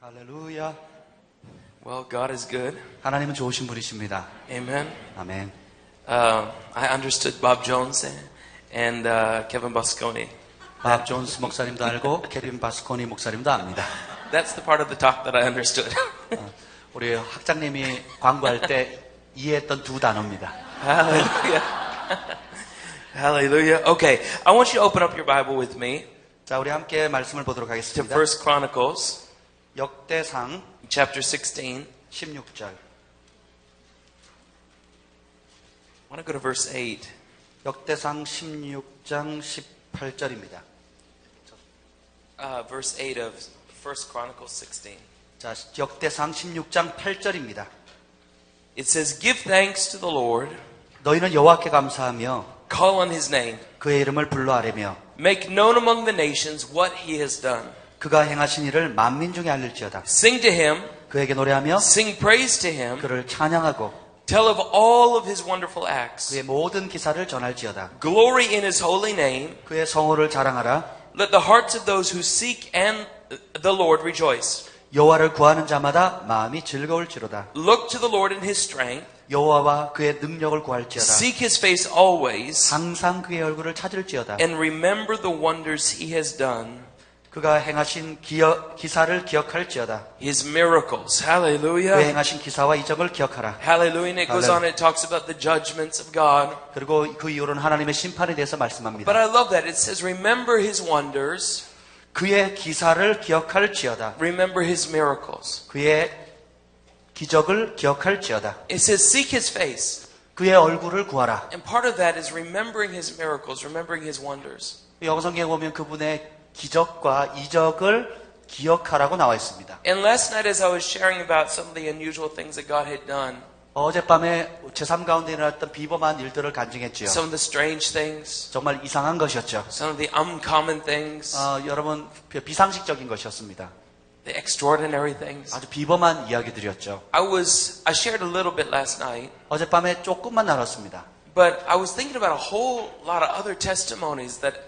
할렐루야. Well, God is good. 하나님은 좋으신 분이십니다. Amen. 아멘. I understood Bob Jones and Kevin Bosconi. 밥 존스 목사님도 알고 케빈 바스코니 목사님도 압니다. That's the part of the talk that I understood. 우리 학장님이 광고할 때 이해했던 두 단어입니다. Hallelujah. Hallelujah. Okay, I want you to open up your Bible with me 자, 우리 함께 말씀을 보도록 to 하겠습니다. 1 Chronicles 역대상 chapter 16. 16절. I want to go to verse 8. 역대상 16장 18절입니다. Verse 8 of 1 Chronicles 16. 자, 역대상 16장 8절입니다. It says, Give thanks to the Lord, 너희는 여호와께 감사하며 call on His name, 그의 이름을 불러 아뢰며 make known among the nations what He has done. 그가 행하신 일을 만민 중에 알릴지어다. Sing to Him, 그에게 노래하며 sing praise to Him, 그를 찬양하고 tell of all of His wonderful acts. 그의 모든 기사를 전할지어다. Glory in His holy name. 그의 성호를 자랑하라. Let the hearts of those who seek and the Lord rejoice. 여호와를 구하는 자마다 마음이 즐거울지로다. Look to the Lord in His strength. 여호와와 그의 능력을 구할지어다. Seek His face always. 항상 그의 얼굴을 찾을지어다. And remember the wonders He has done. 그가 행하신 기사를 기억할지어다. His miracles. 그의 Hallelujah. 행하신 기사와 이적을 기억하라. Hallelujah. And it goes on, it talks about the judgments of God. 그리고 그 이후로는 하나님의 심판에 대해서 But 말씀합니다. I love that. It says, remember His wonders. 그의 기사를 기억할지어다. Remember His miracles. 그의 기적을 기억할지어다. It says, seek His face. 그의 얼굴을 구하라. And part of that is remembering His miracles, remembering His wonders. 영성경에 보면 그분의 기적과 이적을 기억하라고 나와 있습니다. And last night as I was sharing about some of the unusual things that God had done, 어젯밤에 제3 가운데 일어났던 비범한 일들을 간증했지요. some of the strange things, 정말 이상한 것이었죠. some of the uncommon things, 여러분 비상식적인 것이었습니다. the extraordinary things. 아주 비범한 이야기들이었죠. I shared a little bit last night, 어젯밤에 조금만 나눴습니다. but I was thinking about a whole lot of other testimonies that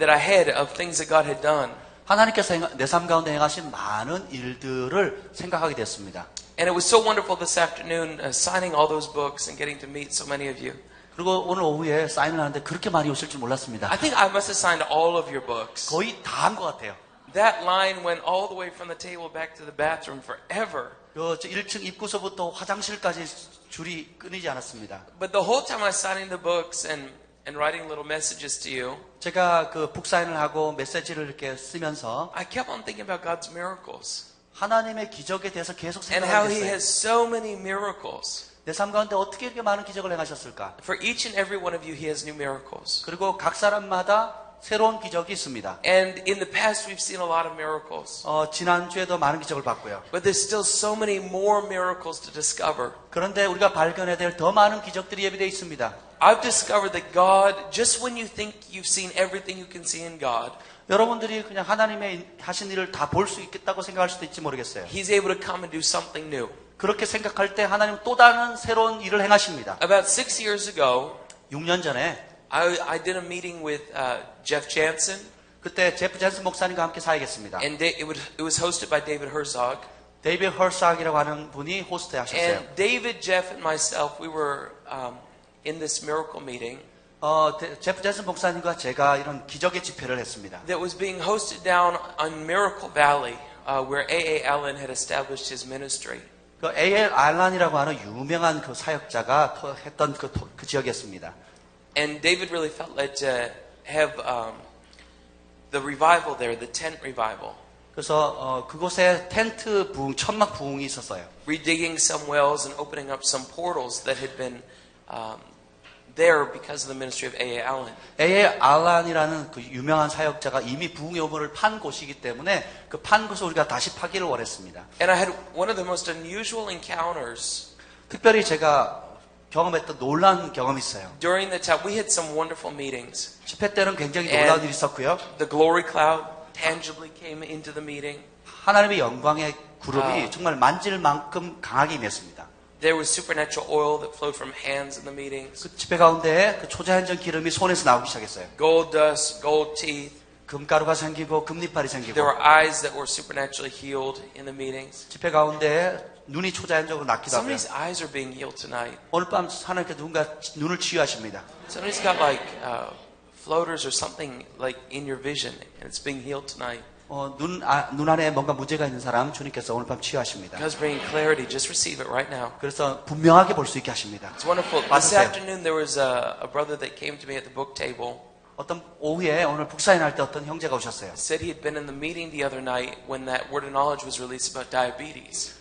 I had of things that God had done. 하나님께서 내 삶 가운데 행하신 많은 일들을 생각하게 됐습니다. And it was so wonderful this afternoon signing all those books and getting to meet so many of you. 그리고 오늘 오후에 사인을 하는데 그렇게 많이 오실 줄 몰랐습니다. I think I must have signed all of your books. 거의 다 한 것 같아요. That line went all the way from the table back to the bathroom forever. 1층 입구서부터 화장실까지 줄이 끊이지 않았습니다. But the whole time I was signing the books and writing little messages to you, 제가 그 북사인을 하고 메시지를 이렇게 쓰면서 I kept on thinking about God's miracles 하나님의 기적에 대해서 계속 and how 생각하게 He 됐어요. has so many miracles. 내 삶 가운데 어떻게 이렇게 많은 기적을 행하셨을까? For each and every one of you, He has new miracles. 그리고 각 사람마다 새로운 기적이 있습니다. And in the past, we've seen a lot of miracles. 지난주에도 많은 기적을 봤고요. But there's still so many more miracles to discover. 그런데 우리가 발견해야 될 더 많은 기적들이 예비되어 있습니다. I've discovered that God, just when you think you've seen everything you can see in God, 여러분들이 그냥 하나님의 하신 일을 다 볼 수 있겠다고 생각할 수도 있지 모르겠어요. He's able to come and do something new. 그렇게 생각할 때 하나님은 또 다른 새로운 일을 행하십니다. About 6 years ago, 6년 전에 I did a meeting with Jeff Jansen, 그때 제프 젠슨 목사님과 함께 사역했습니다. and it was hosted by David Herzog. 데이비드 헐삭이라고 하는 분이 호스트 하셨어요. And David, Jeff, and myself, we were in this miracle meeting 제프 젠슨 목사님과 제가 이런 기적의 집회를 했습니다. that was being hosted down on Miracle Valley, where A.A. Allen had established his ministry. 그 A.L. 알란이라고 하는 유명한 그 사역자가 했던 그 지역이었습니다. And David really felt led to have the revival there, the tent revival. 그래서 그곳에 텐트 부흥, 천막 부흥이 있었어요. Redigging some wells and opening up some portals that had been there because of the ministry of A.A. Allen. A.L. 알란이라는 그 유명한 사역자가 이미 부흥의 우물을 판 곳이기 때문에 그 판 곳을 우리가 다시 파기를 원했습니다. And I had one of the most unusual encounters. 특별히 제가 경험했던 놀라운 경험이 있어요. During the time, we had some wonderful meetings. 집회 때는 굉장히 놀라운 일이 있었고요. The glory cloud tangibly came into the meeting. 하나님의 영광의 구름이 정말 만질 만큼 강하게 임했습니다. There was supernatural oil that flowed from hands in the meetings. 그 집회 가운데 그 초자연적 기름이 손에서 나오기 시작했어요. Gold dust, gold teeth. 금가루가 생기고 금리빨이 There 생기고 were eyes that were supernaturally healed in the meetings. 집회 가운데 눈이 초자연적으로 낫기도 하고요. Somebody's eyes are being healed tonight. 오늘 밤 하나님께 누군가 눈을 치유하십니다. Somebody's got like floaters or something like in your vision, and it's being healed tonight. 눈 안에 뭔가 문제가 있는 사람 주님께서 오늘 밤 치유하십니다. God's bringing clarity. Just receive it right now. 그래서 분명하게 볼 수 있게 하십니다. It's wonderful. This 받으세요. afternoon there was a brother that came to me at the book table. 어떤 오후에 오늘 북사인 할 때 어떤 형제가 오셨어요. Said he had been in the meeting the other night when that word of knowledge was released about diabetes.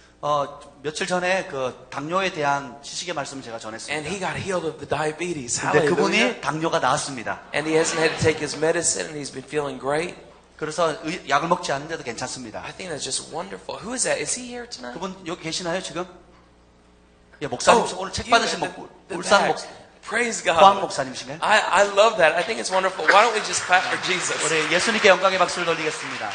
며칠 전에 그 당뇨에 대한 지식의 말씀을 제가 And 전했습니다. he got healed of the diabetes. 근데 Hallelujah. 그분이 당뇨가 나았습니다. And he hasn't had to take his medicine and he's been feeling great. 그래서 약을 먹지 않는데도 괜찮습니다. I think that's just wonderful. Who is that? Is he here tonight? 그분 여기 계시나요 지금? 예, 목사님 오늘 책 받으신 울산 back. 목사 Praise 포항 God. 목사님이신가요? I love that. I think it's wonderful. Why don't we just clap for Jesus? 우리 예수님께 영광의 박수를 돌리겠습니다.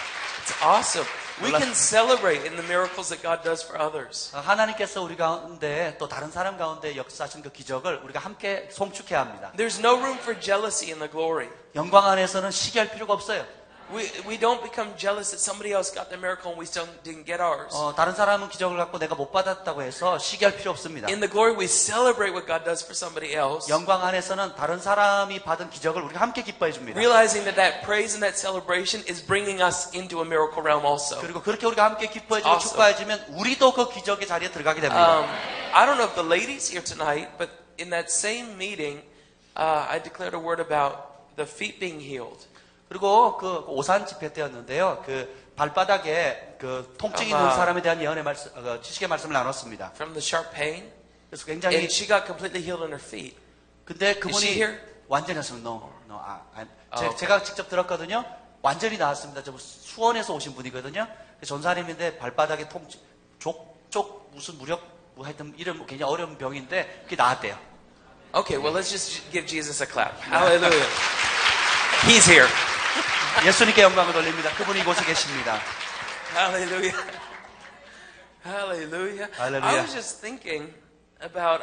It's awesome. We can celebrate in the miracles that God does for others. 하나님께서 우리 가운데 또 다른 사람 가운데 역사하신 그 기적을 우리가 함께 송축해야 합니다. There's no room for jealousy in the glory. 영광 안에서는 시기할 필요가 없어요. We don't become jealous that somebody else got their miracle and we still didn't get ours. 다른 사람은 기적을 갖고 내가 못 받았다고 해서 시기할 필요 없습니다. In the glory, we celebrate what God does for somebody else, 영광 안에서는 다른 사람이 받은 기적을 우리가 함께 기뻐해 줍니다. realizing that that praise and that celebration is bringing us into a miracle realm also. 그리고 그렇게 우리가 함께 기뻐해 주고 Awesome. 축하해 주면 우리도 그 기적의 자리에 들어가게 됩니다. I don't know if the ladies here tonight, but in that same meeting, I declared a word about the feet being healed. 그리고 그 오산 집회 때였는데요. 그 발바닥에 그 통증이 있는 사람에 대한 예언의 말씀, 지식의 말씀을 나눴습니다. From the sharp pain, 그래서 굉장히 and she got completely healed in her feet. 근데 Is she 그분이 here? 완전히 나았습니다. okay. 제가 직접 들었거든요. 완전히 나았습니다. 저 수원에서 오신 분이거든요. 전사님인데 발바닥에 통증, 족쪽 무슨 무력 뭐 하여튼 이름 굉장히 어려운 병인데 그게 나았대요. Okay, well, let's just give Jesus a clap. Hallelujah. He's here. 예수님께 영광을 돌립니다. 그분이 이곳에 계십니다. Hallelujah. Hallelujah. Hallelujah. I was just thinking about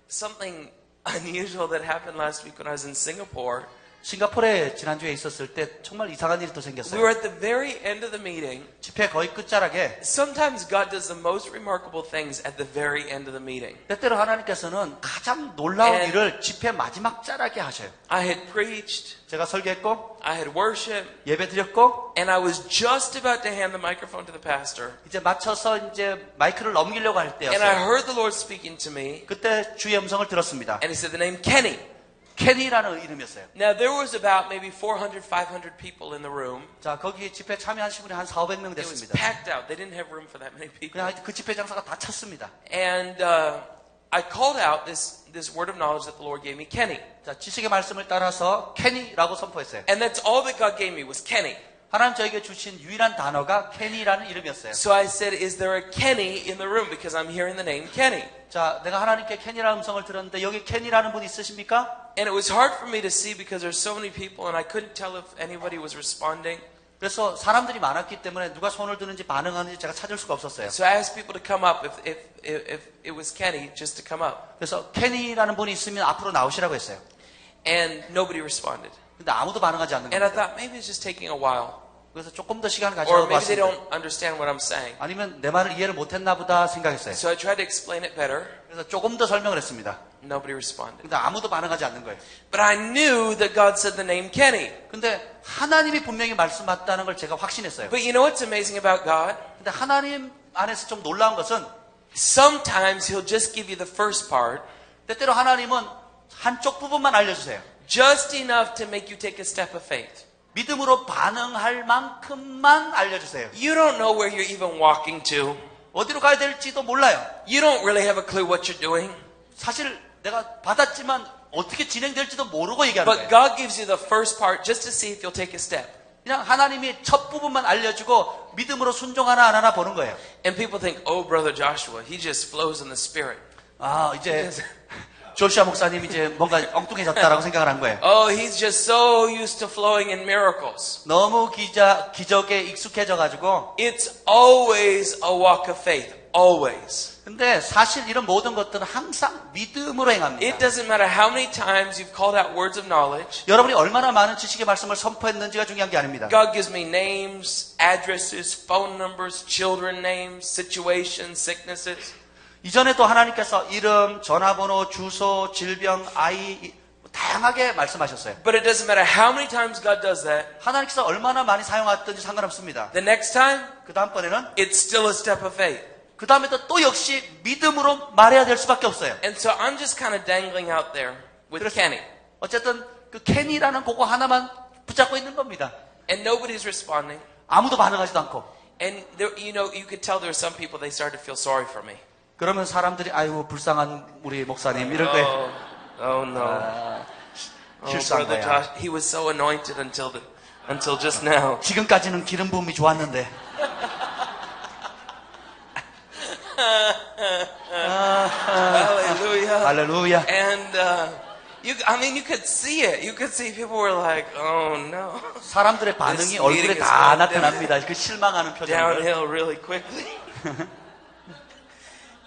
something unusual that happened last week when I was in Singapore. 싱가포르에 지난주에 있었을 때 정말 이상한 일이 또 We 생겼어요. were at the very end of the meeting. 집회 거의 끝자락에 Sometimes God does the most remarkable things at the very end of the meeting. 때때로 하나님께서는 가장 놀라운 And- 일을 집회 마지막 자락에 하셔요. I had preached, 제가 설교했고 I had worshiped, 예배 드렸고 and I was just about to hand the microphone to the pastor. 이제 맞춰서 이제 마이크를 넘기려고 할 And I 때였어요. heard the Lord speaking to me, 그때 주의 음성을 들었습니다. and He said the name Kenny. 케니라는 이름이었어요. Now, there was about maybe 400, 500 people in the room. 자, 거기 집회 참여하신 분이 한 4,500명 It was 됐습니다. packed out. They didn't have room for that many people. 그냥 그 집회 장소가 다 찼습니다. And I called out this word of knowledge that the Lord gave me, Kenny. 자, 지식의 말씀을 따라서 케니라고 선포했어요. And that's all that God gave me was Kenny. 하나님 저에게 주신 유일한 단어가 케니라는 이름이었어요. So I said, is there a Kenny in the room? Because I'm hearing the name Kenny. 자, 내가 하나님께 케니라는 음성을 들었는데 여기 케니라는 분 있으십니까? And it was hard for me to see because there's so many people and I couldn't tell if anybody was responding. 그래서 사람들이 많았기 때문에 누가 손을 드는지 반응하는지 제가 찾을 수가 없었어요. So I asked people to come up if it was Kenny, just to come up. 그래서 케니라는 분이 있으면 앞으로 나오시라고 했어요. And nobody responded. 근데 아무도 반응하지 않는 And I 겁니다. thought maybe it's just taking a while. 그래서 조금 더 시간을 Or 가지고 maybe they 봤습니다. don't understand what I'm saying. 아니면 내 말을 이해를 못했나 보다 생각했어요. So I tried to explain it better. 그래서 조금 더 설명을 했습니다. Nobody responded. 근데 아무도 반응하지 않는 거예요. But I knew that God said the name Kenny. 근데 하나님이 분명히 말씀하셨다는 걸 제가 확신했어요. But you know what's amazing about God? 근데 하나님 안에서 좀 놀라운 것은 Sometimes He'll just give you the first part, 때때로 하나님은 한쪽 부분만 알려주세요. just enough to make you take a step of faith. 믿음으로 반응할 만큼만 알려주세요. You don't know where you're even walking to. 어디로 가야 될지도 몰라요. You don't really have a clue what you're doing. 사실 내가 받았지만 어떻게 진행될지도 모르고 얘기하는 But 거예요. God gives you the first part just to see if you'll take a step. 그냥 하나님이 첫 부분만 알려주고 믿음으로 순종하나 안 하나 보는 거예요. And people think, oh, Brother Joshua, he just flows in the Spirit. 아, 이제 조슈아 목사님 이제 뭔가 엉뚱해졌다라고 생각을 한 거예요. Oh, he's just so used to flowing in miracles. 너무 기적에 익숙해져가지고 It's always a walk of faith. always. 근데 사실 이런 모든 것들은 항상 믿음으로 행합니다. It doesn't matter how many times you've called out words of knowledge. 여러분이 얼마나 많은 지식의 말씀을 선포했는지가 중요한 게 아닙니다. God gives me names, addresses, phone numbers, children names, situations, sicknesses. 이전에도 하나님께서 이름, 전화번호, 주소, 질병, 아이 다양하게 말씀하셨어요. But it doesn't matter how many times God does that. 하나님께서 얼마나 많이 사용하든지 상관없습니다. The next time, 그 다음번에는 it's still a step of faith. 그 다음에도 또 역시 믿음으로 말해야 될 수밖에 없어요. And so I'm just kind of dangling out there with 그래서 Kenny. 어쨌든 그 켄이라는 그거 하나만 붙잡고 있는 겁니다. And nobody's responding. 아무도 반응하지도 않고. And there, you could tell there were some people, they started to feel sorry for me. 그러면 사람들이 아이고 불쌍한 우리 목사님 이럴 거예요. Oh no. Oh, 실수한 Brother 거야. Josh, he was so anointed until just now. 지금까지는 기름 부음이 좋았는데. Hallelujah. 할렐루야. And you could see it. You could see people were like, oh no. 사람들의 반응이 This 얼굴에 meeting is 다 going 나타납니다. 그 실망하는 표정을. Downhill really quickly.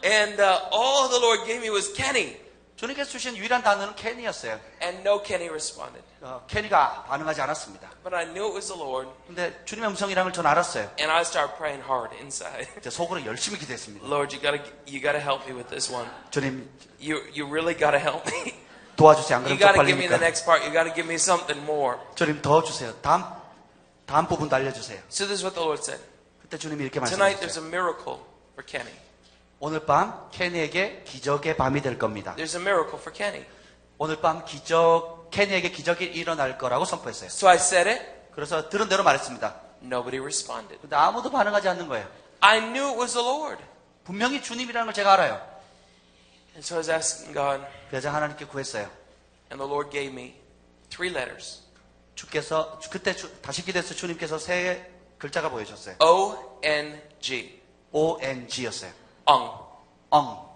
And all the Lord gave me was Kenny. 주님께서 주신 유일한 단어는 켄이었어요. And no Kenny responded. 켄이가 반응하지 않았습니다. But I knew it was the Lord. 근데 주님의 음성이라는 걸 전 알았어요. And I started praying hard inside. 이제 속으로 열심히 기도했습니다. Lord, you gotta help me with this one. 주님 You really gotta help me. 도와주세요. 안 You 그러면 gotta give me the 쪽팔리니까. next part. You gotta give me something more. 주님 더 주세요. 다음 부분도 알려주세요. So this is what the Lord said. 그때 주님이 이렇게 Tonight there's 말씀하셨어요. a miracle for Kenny. 오늘 밤 켄이에게 기적의 밤이 될 겁니다. There's a miracle for Kenny. 오늘 밤 켄이에게 기적이 일어날 거라고 선포했어요. So I said it. 그래서 들은 대로 말했습니다. Nobody responded. 근데 아무도 반응하지 않는 거예요. I knew it was the Lord. 분명히 주님이라는 걸 제가 알아요. And so I was asking God, 그래서 하나님께 구했어요. and the Lord gave me 3 letters. 주께서 그때 다시 기도해서 주님께서 세 글자가 보여줬어요. O-N-G. ONG였어요. Ong. 엉.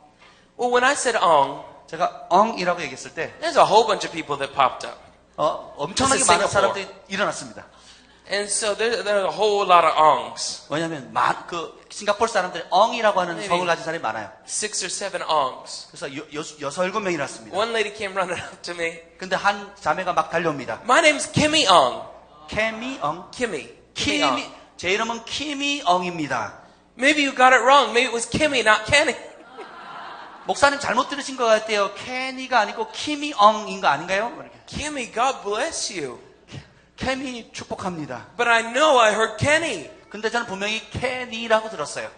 Well, when I said ong, 제가 엉이라고 얘기했을 때 there's a whole bunch of people that popped up. 엄청나게 This is 많은 Singapore. 사람들이 일어났습니다. And so there's a whole lot of ongs. 왜냐하면 싱가포르 사람들이 엉이라고 하는 Maybe. 성을 가진 사람이 많아요. 6 or 7 ongs. 그래서 6-7명이 일어났습니다. One lady came running up to me. 근데 한 자매가 막 달려옵니다. My name's Kimmy Ong. 케미 엉. Kimmy. Kimmy Ong. 키미, 제 이름은 키미 엉입니다. Maybe you got it wrong. Maybe it was Kimmy, not Kenny. 목사님 잘못 들으신 것 같아요. 케니가 아니고 키미 엉인 거 아닌가요? 이렇게. Kimmy, God bless you. 케미 축복합니다. But I know I heard Kenny. 근데 저는 분명히 케니라고 들었어요.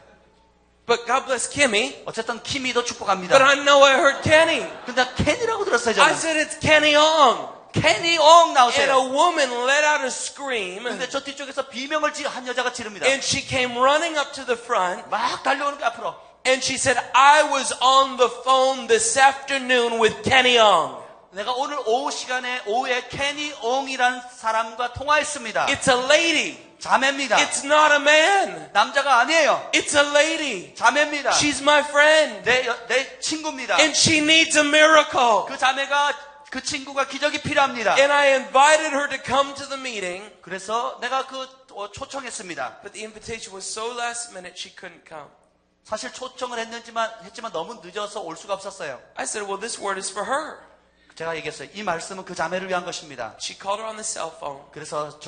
But God bless Kimmy. 어쨌든 키미도 But 축복합니다. I know I heard Kenny. 근데 케니라고 들었어요, I 저는. said it's Kenny Ong. 케니 엉 And a 나오세요. woman let out a scream. 근데 저 뒤쪽에서 비명을 한 여자가 지릅니다. And she came running up to the front. 막 달려오는 게 앞으로. And she said, I was on the phone this afternoon with Kenny Ong. 내가 오늘 오후에 케니 엉이라는 사람과 통화했습니다. It's a lady. 자매입니다. It's not a man. 남자가 아니에요. It's a lady. 자매입니다. She's my friend. 내 친구입니다. And she needs a miracle. 그 친구가 기적이 필요합니다. And I invited her to come to the meeting. 그래서 내가 초청했습니다. But the invitation was so last minute she couldn't come. 사실 초청을 했지만 너무 늦어서 올 수가 없었어요. I said, well, this word is for her. 제가 얘기했어요. 이 말씀은 그 자매를 위한 것입니다. She called her on the cell phone. 그래서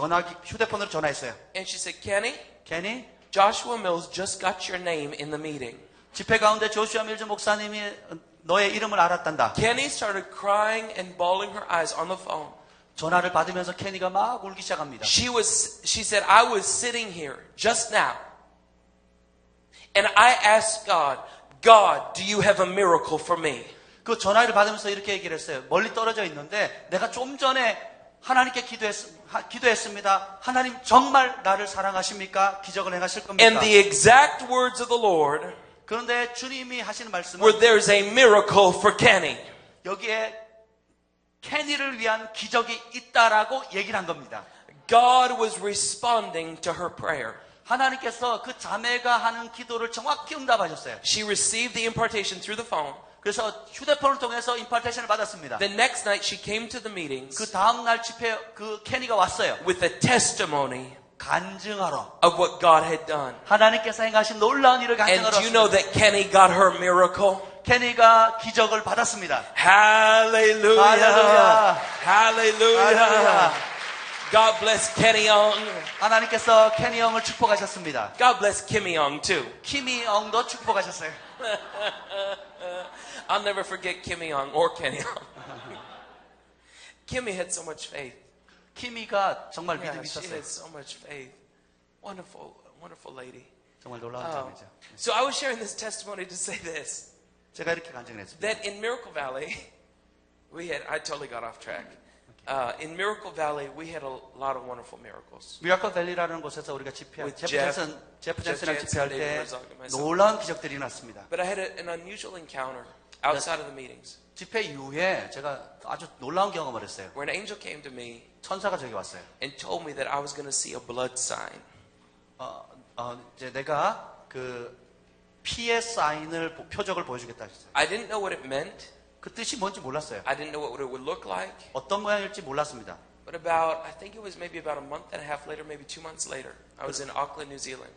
휴대폰으로 전화했어요. And she said, Kenny, 케니, Joshua Mills just got your name in the meeting. 집회 가운데 조슈아 밀즈 목사님이 너의 이름을 알았단다. Kenny started crying and bawling her eyes on the phone. 전화를 받으면서 케니가 막 울기 시작합니다. She said, I was sitting here just now. And I asked God, do you have a miracle for me? 그 전화를 받으면서 이렇게 얘기를 했어요. 멀리 떨어져 있는데 내가 좀 전에 하나님께 기도했습니다. 하나님 정말 나를 사랑하십니까? 기적을 행하실 겁니까? And the exact words of the Lord 그런데 주님이 하시는 말씀은 were, there's a miracle for Kenny. 여기에 케니를 위한 기적이 있다라고 얘기를 한 겁니다. God was responding to her prayer. 하나님께서 그 자매가 하는 기도를 정확히 응답하셨어요. She received the impartation through the phone. 그래서 휴대폰을 통해서 임파테이션을 받았습니다. The next night she came to the meetings 그 다음 날 집회 그 케니가 왔어요. with a testimony 간증하러 of what God had done. 하나님께서 행하신 놀라운 일을 And 간증하러 do you know 왔습니다. that Kenny got her miracle? 케니가 기적을 받았습니다. Hallelujah. Hallelujah. Hallelujah. 할렐루야. God bless Kenny Young. 하나님께서 케니 형을 축복하셨습니다. God bless Kimmy Young too. 키미 형도 축복하셨어요. I'll never forget Kimmy Young or Kenny Young. Kimmy had so much faith. 키미가 정말 Yeah, 믿음이 she 있었어요. had so much faith. Wonderful, wonderful lady. 정말 놀라운 Oh. 자매죠. So I was sharing this testimony to say this, 제가 이렇게 간증을 했습니다. that in Miracle Valley, I totally got off track. In Miracle Valley, we had a lot of wonderful miracles. 미라클 밸리라는 곳에서 우리가 집회할 With 제프 젠슨이랑 Jeff 집회할 Jensen, 때 David Herzog, and myself. 놀라운 기적들이 났습니다. But I had an unusual encounter outside of the meetings 집회 이후에 제가 아주 놀라운 경험을 했어요. where an angel came to me 천사가 저기 왔어요. and told me that I was going to see a blood sign. 이제 내가 그 피의 사인을 표적을 보여주겠다 했어요. I didn't know what it meant. 그 뜻이 뭔지 몰랐어요. I didn't know what it would look like. 어떤 모양일지 몰랐습니다. But I think it was maybe about a month and a half later, maybe 2 months later, I was in Auckland, New Zealand.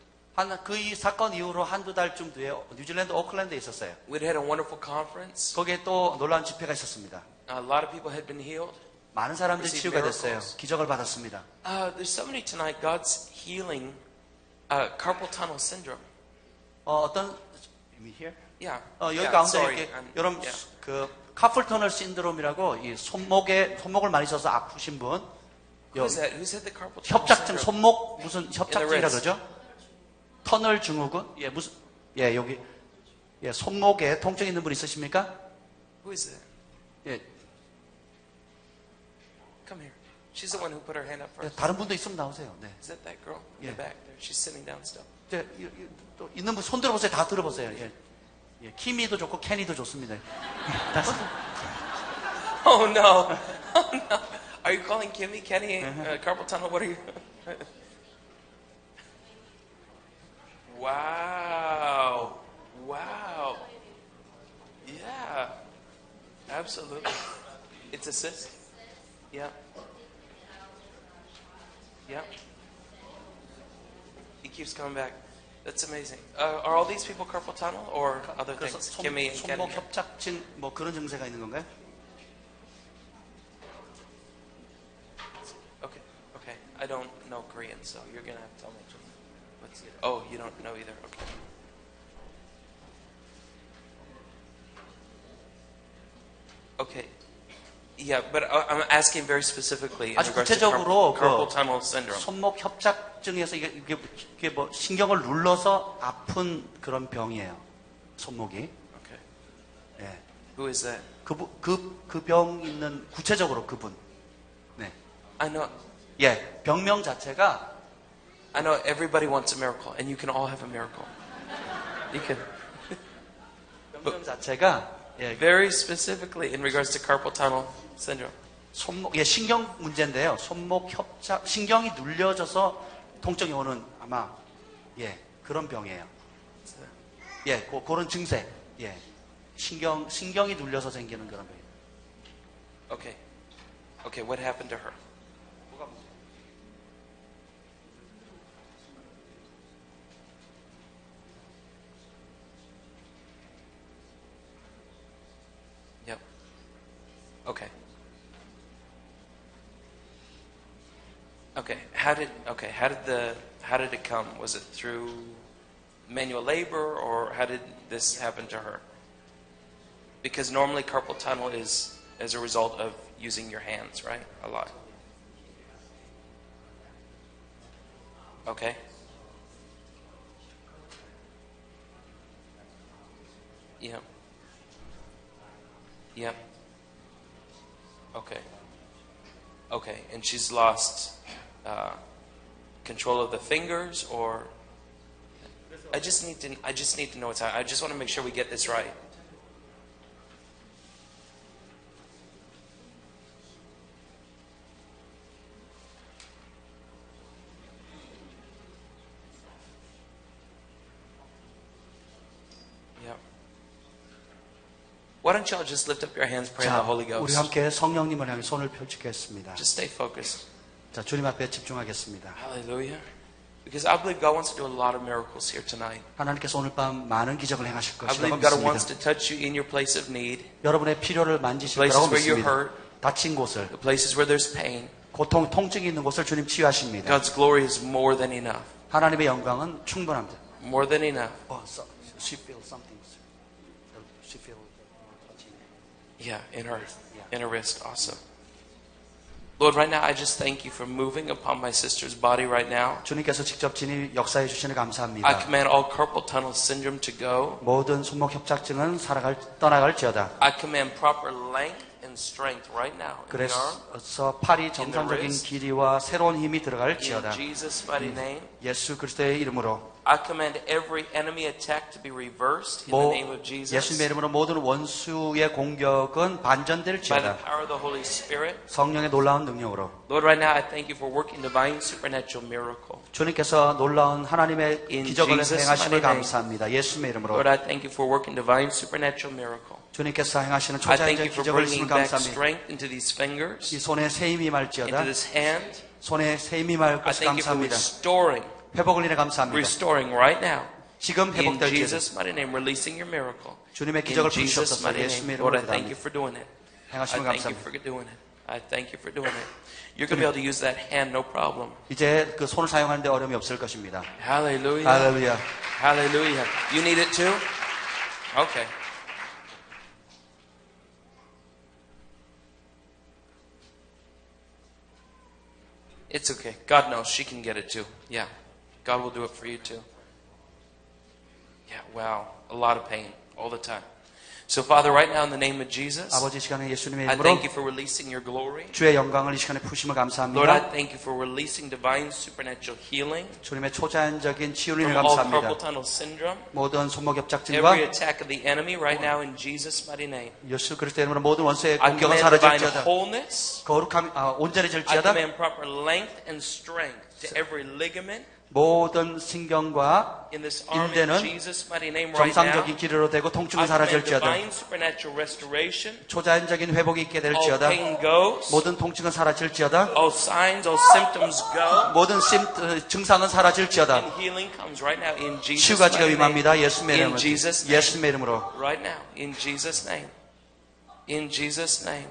그 이 사건 이후로 한두 달쯤 뒤에 뉴질랜드 오클랜드에 있었어요. We'd had a wonderful conference. 거기에 또 놀라운 집회가 있었습니다. A lot of people had been healed. 많은 사람들이 Received 치유가 됐어요. miracles. 기적을 받았습니다. There's somebody tonight, God's healing carpal tunnel syndrome. 어떤 here? Yeah. 여기 Yeah, 가운데 sorry. 이렇게 I'm- 여러분 yeah. 그 카풀 터널 신드롬이라고 이 손목을 많이 써서 아프신 분 Who's that? Who's had the carpal tunnel 협착증 syndrome? 손목 무슨 협착증이라 wrist. 그러죠? 터널 증후군? 여기 손목에 통증 있는 분 있으십니까? Who is that? 예, Come here. She's the one who put her hand up first. 다른 분도 있으면 나오세요. 네. Is that that girl in Yeah. the back there? She's sitting down still. 또 있는 분 손 들어보세요. 다 들어보세요. 예, 키미도 좋고 케니도 좋습니다. Oh no. Oh no. Are you calling Kimmy, Kenny, carpal tunnel? What are you? Wow. Wow. Yeah. Absolutely. It's a cyst. Yeah. Yeah. He keeps coming back. That's amazing. Are all these people carpal tunnel or other 그래서 things? Kimmy and Kenny. 손목 협착증 뭐 그런 증세가 있는 건가요? Okay. I don't know Korean, so you're gonna have to tell me. Oh, you don't know either. Okay. Okay. Yeah, but I'm asking very specifically in 아주 regards to 구체적으로 carpal 그 tunnel syndrome. 손목 협착증에서 이게 뭐 신경을 눌러서 아픈 그런 병이에요. 손목이. Okay. 예. Who is that? 그 병 있는 구체적으로 그분. 네. I know 병명 자체가 everybody wants a miracle, and you can all have a miracle. You can. 병명 자체가 Very specifically in regards to carpal tunnel syndrome. 신경 문제인데요. 손목 협착 신경이 눌려져서 통증이 오는 아마 그런 병이에요. 그런 증세. 신경이 눌려서 생기는 그런 병이에요. Okay, what happened to her? Yep. Okay. How did it come? Was it through manual labor, or how did this happen to her? Because normally carpal tunnel is as a result of using your hands, right? A lot. Okay. Yeah. Yep. Okay, and she's lost control of the fingers, or I just need to know what's happening. I just want to make sure we get this right. Yep. Why don't y'all just lift up your hands, pray in the Holy 우리 Ghost. 함께 성령님을 향해 손을 펼치겠습니다. Just stay focused. 자, 주님 앞에 집중하겠습니다. Hallelujah. Because I believe God wants to do a lot of miracles here tonight. 하나님께서 오늘 밤 많은 기적을 행하실 I 것이라고 believe God wants 믿습니다. to touch you in your place of need, 여러분의 필요를 만지실 places 거라고 where you're 믿습니다. hurt, 다친 곳을, the places where there's pain. 고통, 통증이 있는 곳을 주님 치유하십니다. God's glory is more than enough. 하나님의 영광은 충분합니다. More than enough. She feels something. She feels Yeah, in her wrist also. Lord, right now I just thank you for moving upon my sister's body right now. 주님께서 직접 진히 역사해 주시니 감사합니다. I command all carpal tunnel syndrome to go. 모든 손목 협착증은 떠나갈지어다. I command proper length and strength right now in the arm. 그래서 팔이 정상적인 wrist. 길이와 새로운 힘이 In 들어갈지어다. Jesus' mighty name. 예수 그리스도의 이름으로 I command every enemy attack to be reversed in the name of Jesus. 예수님의 이름으로 모든 원수의 공격은 By the 반전될지어다. power of the Holy Spirit. 성령의 놀라운 능력으로 Lord, right now I thank you for working divine supernatural miracle. 주님께서 놀라운 하나님의 In 기적을 Jesus' 행하심을 mighty name. 감사합니다. 예수님의 이름으로 Lord, I thank you for working divine supernatural miracle. 주님께서 행하시는 I thank you 초자연적 for 기적을 bringing 있음을 back 감사합니다. strength into these 이 fingers, 손에 새 힘이 말지어다. into this hand. 손에 새 힘이 말 I 것을 thank you for 감사합니다. restoring, 회복을 인해 감사합니다. restoring right now. 지금 In 회복될지어다. Jesus' mighty name, releasing your miracle. 주님의 In 기적을 Jesus' 부르시옵소서. mighty 예수님의 name, Lord, I 이름으로 thank you 기도합니다. for doing it. I 행하심을 thank you 감사합니다. for doing it. I thank you for doing it. You're going to be able to use that hand, no problem. 이제 그 손을 사용하는데 어려움이 없을 것입니다. Hallelujah. 할렐루야. Hallelujah. You need it too? Okay. It's okay. God knows she can get it too. Yeah. God will do it for you too. Yeah, wow. A lot of pain all the time. So, Father, right now in the name of Jesus, 아버지 이 시간에 예수님의 I 이름으로 thank you for releasing your glory. 주의 영광을 이 시간에 푸심을 Lord, I 감사합니다. thank you for releasing divine supernatural healing 주님의 초자연적인 치유를 from all 감사합니다. carpal tunnel syndrome, 모든 손목 every 협착증과 attack of the enemy right now in Jesus' mighty name. 예수 그리스도의 이름으로 모든 원수의 I 공격은 command divine 사라질지어다. wholeness. 거룩함 I 온전해질지어다. command proper length and strength to every ligament 모든 신경과 in this arm in 인대는 Jesus' mighty name right now. 정상적인 길이로 되고 통증은 I command 사라질지어다. divine supernatural restoration. 초자연적인 회복이 있게 All 될지어다. pain goes. 모든 통증은 사라질지어다. All signs, all symptoms go. 모든 증상은 사라질지어다. And healing comes right now in Jesus' 치유가 지금 mighty name. 임합니다. 예수님의 In 이름으로. Jesus' name. 예수님의 이름으로. Right now, in Jesus' name. In Jesus' name.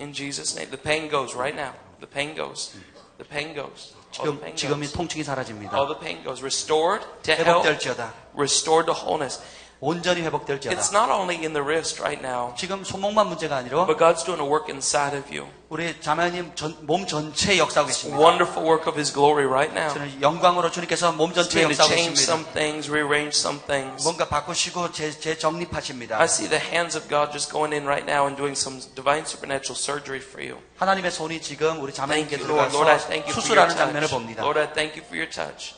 In Jesus' name. The pain goes right now. The pain goes. The pain goes. All the pain 지금 이 goes. 통증이 사라집니다. All the pain goes. Restored to health. 회복될지어다. Restored to wholeness. 온전히 회복될지어다. It's not only in the wrist right now, 지금 손목만 문제가 아니라 but God's doing a work inside of you. 우리 자매님 몸 전체에 역사하고 계십니다. Wonderful work of His glory right now. 저는 영광으로 주님께서 몸 He's 전체에 going to 역사하고 change 계십니다. some things, rearrange some things. 뭔가 바꾸시고 재정립하십니다. I see the hands of God just going in right now and doing some divine supernatural surgery for you. 하나님의 손이 지금 우리 Thank 자매님께 you, Lord. Lord, I 들어가서 thank you for your 수술하는 장면을 touch. 봅니다. Lord, I thank you for your touch.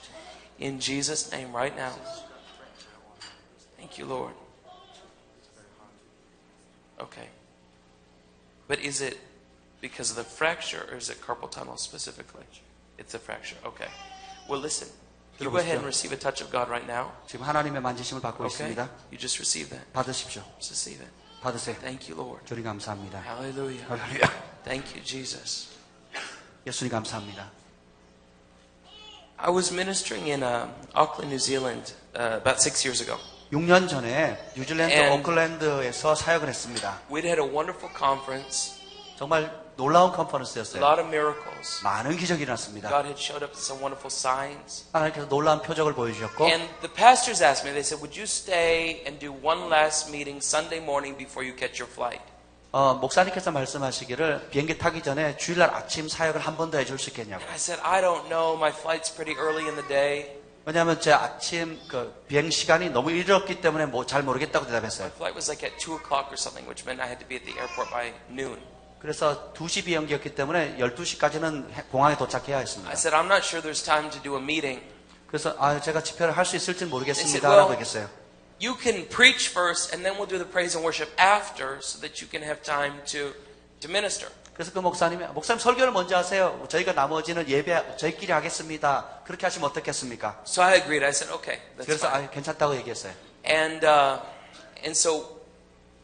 In Jesus' name right now. Thank you, Lord. Okay. But is it because of the fracture or is it carpal tunnel specifically? It's a fracture. Okay. Well, listen. You go ahead and receive a touch of God right now. 지금 하나님의 만지심을 받고 Okay. 있습니다. You just receive that. 받으십시오. Just receive it. 받으세요. Thank you, Lord. 주님 감사합니다. Hallelujah. 할렐루야. Thank you, Jesus. 예수님 감사합니다. I was ministering in Auckland, New Zealand about 6 years ago. 6년 전에 뉴질랜드 And- 오클랜드에서 사역을 했습니다. We'd had a wonderful conference, 정말 놀라운 a 컨퍼런스였어요. lot of miracles. 많은 기적이 일어났습니다. God had showed up with some wonderful signs. 하나님께서 놀라운 표적을 보여주셨고 And the pastors asked me, they said, would you stay and do one last meeting Sunday morning before you catch your flight? 목사님께서 말씀하시기를 비행기 타기 전에 주일날 아침 사역을 한 번 더 해줄 수 있겠냐고. And I said, I don't know. My flight's pretty early in the day. 왜냐하면 제 아침 비행 시간이 너무 이르렀기 때문에 잘 모르겠다고 대답했어요. My flight was like at 2 o'clock or something, which meant I had to be at the airport by noon. 그래서 2시 비행기였기 때문에 12시까지는 공항에 도착해야 했습니다. I said, I'm not sure there's time to do a meeting. 그래서 제가 집회를 할 수 있을지 모르겠습니다. well- 라고 얘기했어요. You can preach first, and then we'll do the praise and worship after, so that you can have time to minister. 그래서 그 목사님 설교를 먼저 하세요. 저희가 나머지는 예배 저희끼리 하겠습니다. 그렇게 하시면 어떻겠습니까? So I agreed. I said, okay, that's 그래서 fine. 괜찮다고 얘기했어요. And so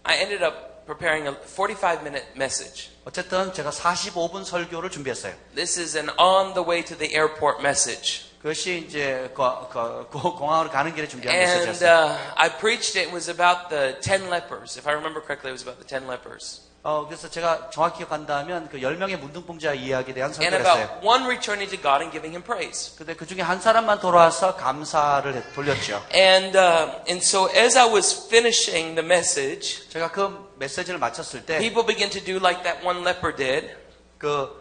I ended up preparing a 45-minute message. 어쨌든 제가 45분 설교를 준비했어요. This is an on the way to the airport message. 그것이 이제 공항으로 가는 길에 준비한 And 메시지였어요. I preached it. It was about the 10 lepers. If I remember correctly, it was about the 10 lepers. 그래서 제가 정확히 기억한다면 그 10명의 문둥병자 이야기에 대한 And 설교를 했어요. about one returning to God and giving Him praise. 근데 그 중에 한 사람만 돌아와서 감사를 돌렸죠. And so as I was finishing the message, 제가 그 메시지를 마쳤을 때 people began to do like that one leper did. 그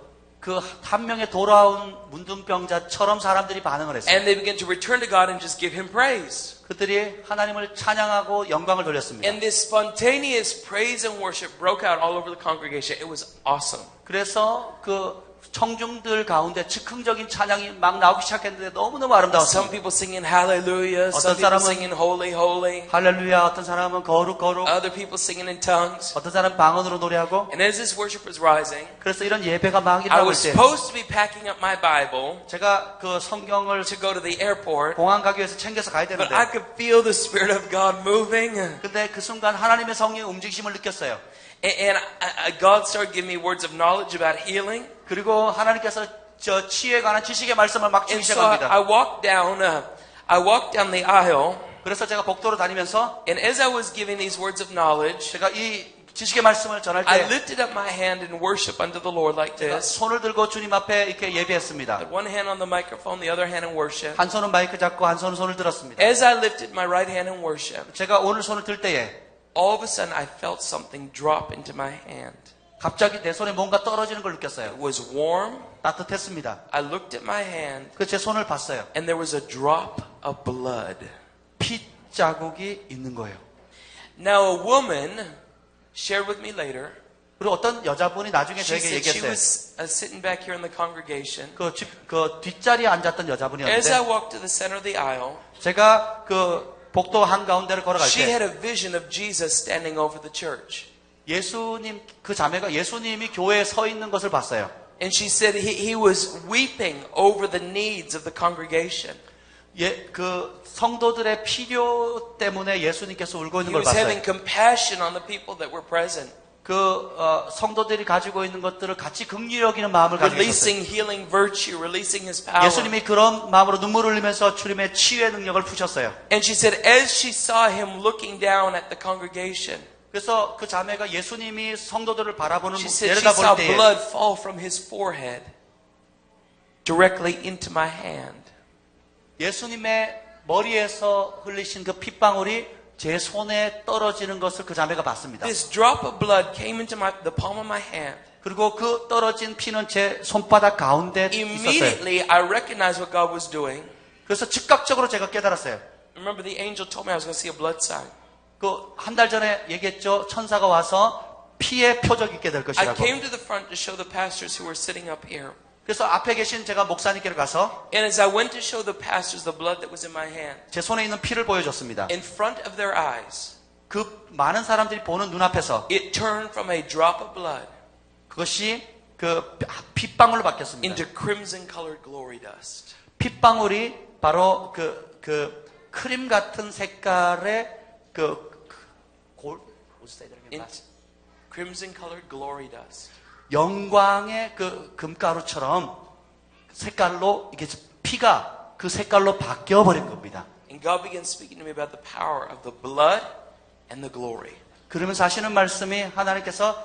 한 명의 돌아온 문둥병자처럼 사람들이 반응을 했어요. And they began to return to God and just give Him praise. 그들이 하나님을 찬양하고 영광을 돌렸습니다. And this spontaneous praise and worship broke out all over the congregation. It was awesome. 그래서 그 청중들 가운데 즉흥적인 찬양이 막 나오기 시작했는데 너무너무 Some 아름다웠습니다. people singing hallelujah, some 어떤 people 사람은 singing holy, holy, 할렐루야, 어떤 사람은 거룩 거룩, other people singing in tongues. 어떤 사람은 방언으로 노래하고. And as this worship was rising, 그래서 이런 예배가 막 I 일어나고 was 있을 때 supposed to be packing up my Bible 제가 그 성경을 to go to the airport, 공항 가기 위해서 챙겨서 가야 but I 되는데 could feel the Spirit of God moving. 근데 그 순간 하나님의 성령의 움직임을 느꼈어요. And God started giving me words of knowledge about healing. 그리고 하나님께서 저 치유에 관한 지식의 말씀을 막 주기 And so I 시작합니다. walked down the aisle, 그래서 제가 복도로 다니면서 and as I was giving these words of knowledge, 제가 이 지식의 말씀을 전할 I 때 lifted up my hand in worship unto the Lord like 제가 this. 손을 들고 주님 앞에 이렇게 예배했습니다. One hand on the microphone, the other hand in worship. 한 손은 마이크 잡고 한 손은 손을 들었습니다. As I lifted my right hand in worship, 제가 오늘 손을 들 때에 all of a sudden I felt something drop into my hand. 갑자기 내 손에 뭔가 떨어지는 걸 느꼈어요. It was warm. 따뜻했습니다. I looked at my hand, 그 제 손을 봤어요. and there was a drop of blood. 피 자국이 있는 거예요. Now a woman shared with me later. 그리고 어떤 여자분이 나중에 She 저에게 said she 얘기했어요. was sitting back here in the congregation. 그 뒷자리에 앉았던 As I 여자분이었는데 walked to the center of the aisle, 제가 그 복도 한가운데를 걸어갈 she 때 had a vision of Jesus standing over the church. 예수님 그 자매가 예수님이 교회에 서 있는 것을 봤어요. And she said he was weeping over the needs of the congregation. 그 성도들의 필요 때문에 예수님께서 울고 있는 He 걸 was having 봤어요. compassion on the people that were present. 성도들이 가지고 있는 것들을 같이 긍휼히 여기는 마음을 가지고 있었어요. Releasing healing virtue, releasing His power. 예수님이 그런 마음으로 눈물을 흘리면서 주님의 치유의 능력을 푸셨어요. And she said as she saw Him looking down at the congregation, 그래서 그 자매가 예수님이 성도들을 바라보는 she said she saw 내려다볼 때에 blood fall from His forehead directly into my hand. 예수님의 머리에서 흘리신 그 핏방울이 제 손에 떨어지는 것을 그 자매가 봤습니다. This drop of blood came into the palm of my hand. 그리고 그 떨어진 피는 제 손바닥 가운데 있었어요. Immediately, I recognized what God was doing. 그래서 즉각적으로 제가 깨달았어요. Remember, the angel told me I was going to see a blood sign. 한 달 전에 얘기했죠. 천사가 와서 피의 표적이 있게 될 I 것이라고. came to the front to show the pastors who were sitting up here. 그래서 앞에 계신 제가 목사님께로 가서 And as I went to show the pastors the blood that was in my hand, 제 손에 있는 피를 보여줬습니다. in front of their eyes, 그 많은 사람들이 보는 눈앞에서 it turned from a drop of blood 그것이 그 핏방울로 바뀌었습니다. into crimson colored glory dust. 핏방울이 바로 그 크림 같은 색깔의 Crimson colored glory dust. 영광의 그 금가루처럼 색깔로 이게 피가 그 색깔로 바뀌어 버린 겁니다. And God began speaking to me about the power of the blood and the glory. 그러면서 하시는 말씀이 하나님께서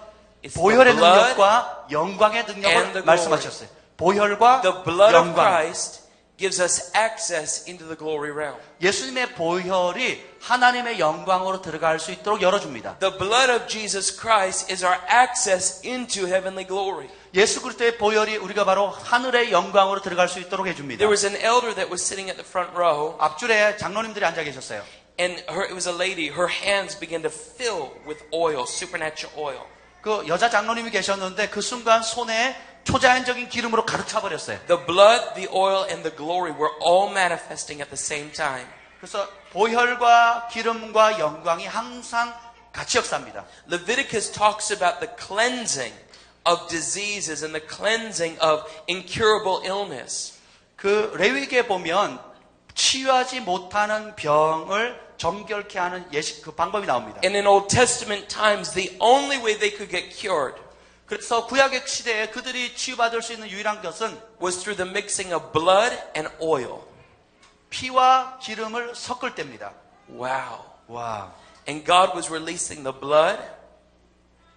It's 보혈의 the blood 능력과 영광의 and 능력을 the 말씀하셨어요. 보혈과 The blood of 영광. Christ gives us access into the glory realm. 예수님의 보혈이 하나님의 영광으로 들어갈 수 있도록 열어줍니다. The blood of Jesus Christ is our access into heavenly glory. 예수 그리스도의 보혈이 우리가 바로 하늘의 영광으로 들어갈 수 있도록 해줍니다. There was an elder that was sitting at the front row, 앞줄에 장로님들이 앉아 계셨어요. and it was a lady. Her hands began to fill with oil, supernatural oil. 그 여자 장로님이 계셨는데 그 순간 손에 초자연적인 기름으로 가득 차 버렸어요. The blood, the oil, and the glory were all manifesting at the same time. 그래서 보혈과 기름과 영광이 항상 같이 역사합니다. Leviticus talks about the cleansing of diseases and the cleansing of incurable illness. 그 레위기에 보면 치유하지 못하는 병을 정결케 하는 그 방법이 나옵니다. And in Old Testament times, the only way they could get cured 그래서 구약의 시대에 그들이 치유받을 수 있는 유일한 것은 was through the mixing of blood and oil. 피와 기름을 섞을 때입니다. Wow. 와. And God was releasing the blood,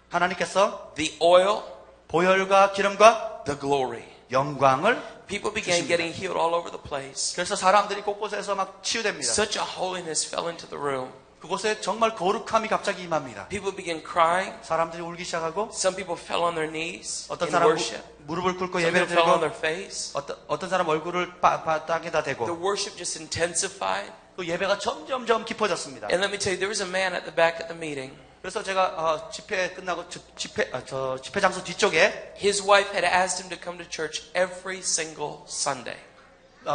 하나님께서 the oil, 보혈과 기름과 the glory. 영광을 People began 주십니다. getting healed all over the place. 그래서 사람들이 곳곳에서 막 치유됩니다. Such a holiness fell into the room. 그곳에 정말 거룩함이 갑자기 임합니다. People began crying. 사람들이 울기 시작하고 Some people fell on their knees 어떤 in 사람 worship. 무릎을 꿇고 Some 예배를 people fell on 드리고 their face. 어떤 사람 얼굴을 땅에다 The 대고 worship just intensified. 그 예배가 점점점 깊어졌습니다. And let me tell you, there was a man at the back of the meeting. 그래서 제가 집회 끝나고 집회 장소 뒤쪽에 His wife had asked him to come to church every single Sunday.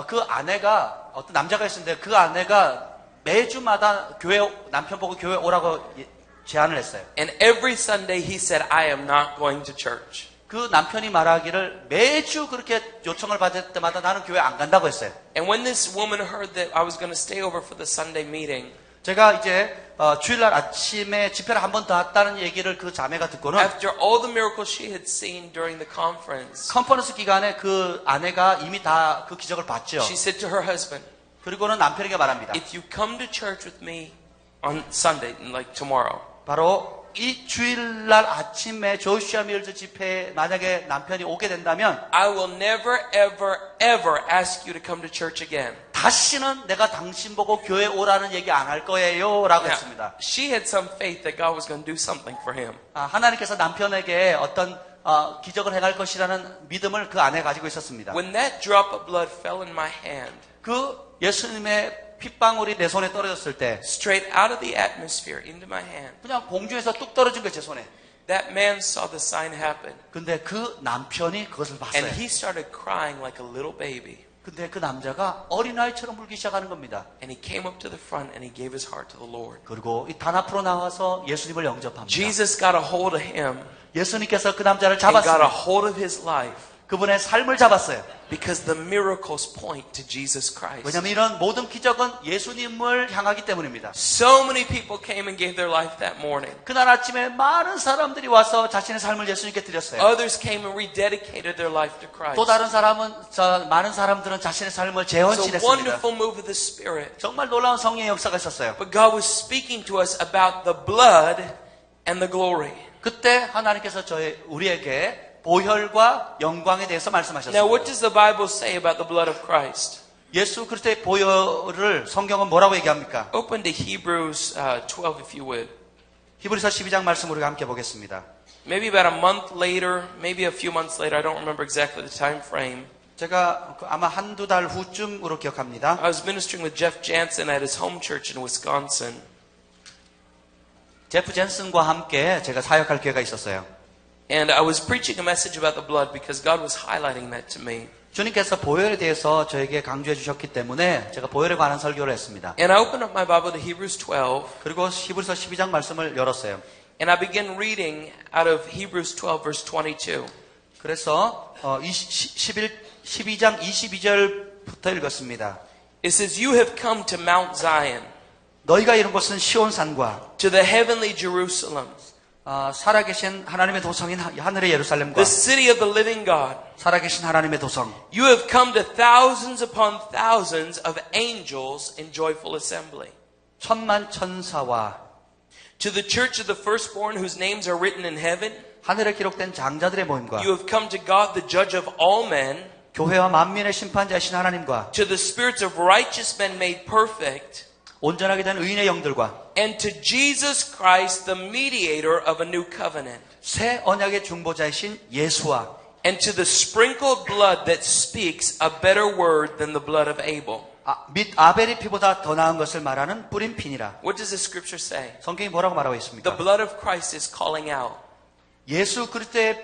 그 아내가 어떤 남자가 있었는데 그 아내가 매주마다 남편 보고 교회 오라고 제안을 했어요. And every Sunday he said, I am not going to church. 그 남편이 말하기를 매주 그렇게 요청을 받을 때마다 나는 교회 안 간다고 했어요. And when this woman heard that I was going to stay over for the Sunday meeting, 제가 이제 주일날 아침에 집회를 한 번 더 했다는 얘기를 그 자매가 듣고는 after all the miracles she had seen during the conference, 컨퍼런스 기간에 그 아내가 이미 다 그 기적을 봤죠. she said to her husband, 그리고는 남편에게 말합니다. if you come to church with me on Sunday, like tomorrow, 바로 이 주일날 아침에 조슈아 밀즈 집회에 만약에 남편이 오게 된다면 I will never, ever, ever ask you to come to church again. 다시는 내가 당신 보고 교회 오라는 얘기 안 할 거예요 라고 Now, 했습니다. she had some faith that God was going to do something for him. 하나님께서 남편에게 어떤 기적을 행할 것이라는 믿음을 그 아내가 가지고 있었습니다. When that drop of blood fell in my hand, 그 예수님의 핏방울이 내 손에 떨어졌을 때 straight out of the atmosphere into my hand, 그냥 공중에서 뚝 떨어진 거예요, 제 손에. that man saw the sign happen. 근데 그 남편이 그것을 봤어요. And he started crying like a little baby. 근데 그 남자가 어린아이처럼 울기 시작하는 겁니다. And he came up to the front and he gave his heart to the Lord. 그리고 이 단 앞으로 나와서 예수님을 영접합니다. Jesus got a hold of him 예수님께서 그 남자를 and got a 잡았습니다. hold of his life 그분의 삶을 잡았어요. because the miracles point to Jesus Christ. 왜냐하면 이런 모든 기적은 예수님을 향하기 때문입니다. So many people came and gave their life that morning. 그날 아침에 많은 사람들이 와서 자신의 삶을 예수님께 드렸어요. Others came and rededicated their life to Christ. 또 다른 많은 사람들은 자신의 삶을 It's a 재헌신했습니다. wonderful move of the Spirit. 정말 놀라운 성령의 역사가 있었어요. But God was speaking to us about the blood and the glory. 그때 하나님께서 우리에게 보혈과 영광에 대해서 Now, 말씀하셨습니다. what does the Bible say about the blood of Christ? 예수 그리스도의 보혈을 성경은 뭐라고 얘기합니까? Open to Hebrews 12, if you would. 히브리서 12장 말씀 우리가 함께 보겠습니다. Maybe about a month later, maybe a few months later, I don't remember exactly the time frame. 제가 아마 한두 달 후쯤으로 기억합니다. I was ministering with Jeff Jansen at his home church in Wisconsin. 제프 젠슨과 함께 제가 사역할 기회가 있었어요. And I was preaching a message about the blood because God was highlighting that to me. 주님께서 보혈에 대해서 저에게 강조해 주셨기 때문에 제가 보혈에 관한 설교를 했습니다. And I opened up my Bible to Hebrews 12, 그리고 히브리서 12장 말씀을 열었어요. and I began reading out of Hebrews 12, verse 22. 그래서 12장 22절부터 읽었습니다. It says, You have come to Mount Zion, 너희가 이룬 곳은 시온산과 to the heavenly Jerusalem, 살아계신 하나님의 도성인 하늘의 예루살렘과 the city of the living God. 살아계신 하나님의 도성 You have come to thousands upon thousands of angels in joyful assembly. 천만 천사와 To the church of the firstborn whose names are written in heaven, 하늘에 기록된 장자들의 모임과 you have come to God, the judge of all men, 교회와 만민의 심판자이신 하나님과 to the spirits of righteous men made perfect, 온전하게 된 의인의 영들과 and to Jesus Christ, the mediator of a new covenant, 새 언약의 중보자이신 예수와 and to the sprinkled blood that speaks a better word than the blood of Abel. 및 아벨의 피보다 더 나은 것을 말하는 뿌린 피니라. What does the scripture say? 성경이 뭐라고 말하고 The 있습니까? blood of Christ is calling out. 예수 그리스도의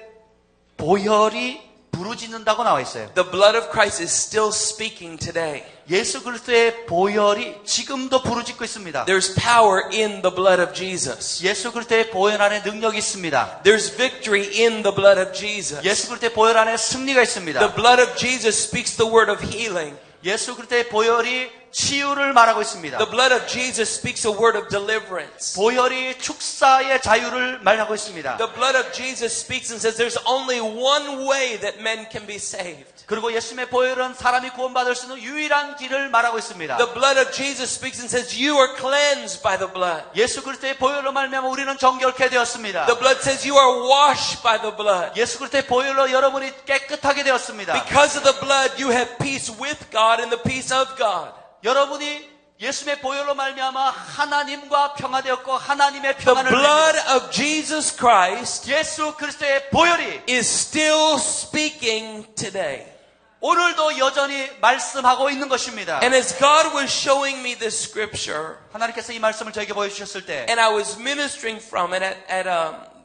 보혈이 부르짖는다고 나와 있어요. The blood of Christ is still speaking today. 예수 그리스도의 보혈이 지금도 부르짖고 있습니다. There's power in the blood of Jesus. 예수 그리스도의 보혈 안에 능력이 있습니다. There's victory in the blood of Jesus. 예수 그리스도의 보혈 안에 승리가 있습니다. The blood of Jesus speaks the word of healing. 예수 그리스도의 보혈이 치유를 말하고 있습니다. The blood of Jesus speaks a word of deliverance. 보혈이 축사의 자유를 말하고 있습니다. The blood of Jesus speaks and says there's only one way that men can be saved. 그리고 예수님의 보혈은 사람이 구원받을 수 있는 유일한 길을 말하고 있습니다. The blood of Jesus speaks and says you are cleansed by the blood. 예수 그리스도의 보혈로 말미암아 우리는 정결케 되었습니다. The blood says you are washed by the blood. 예수 그리스도의 보혈로 여러분이 깨끗하게 되었습니다. Because of the blood you have peace with God and the peace of God. 여러분이 예수님의 보혈로 말미암아 하나님과 평화되었고 하나님의 The 평안을 blood 누립니다. of Jesus Christ 예수 그리스도의 보혈이 is still speaking today. 오늘도 여전히 말씀하고 있는 것입니다. And as God was showing me this scripture, 하나님께서 이 말씀을 저에게 보여주셨을 때 and I was ministering from it at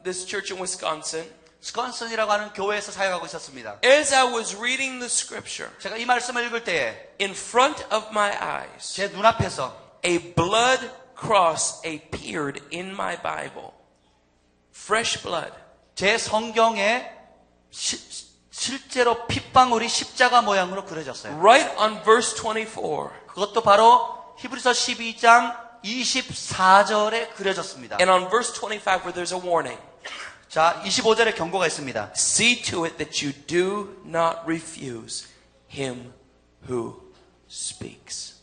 this church in Wisconsin, 스콘슨이라고 하는 교회에서 사역하고 있었습니다. as I was reading the scripture, 제가 이 말씀을 읽을 때에 in front of my eyes, 제 눈앞에서 a blood cross appeared in my Bible. Fresh blood. 제 성경에 실제로 핏방울이 십자가 모양으로 그려졌어요. Right on verse 24. 그것도 바로 히브리서 12장 24절에 그려졌습니다. And on verse 25 where there's a warning. 자, 25절에 경고가 있습니다. See to it that you do not refuse him who speaks.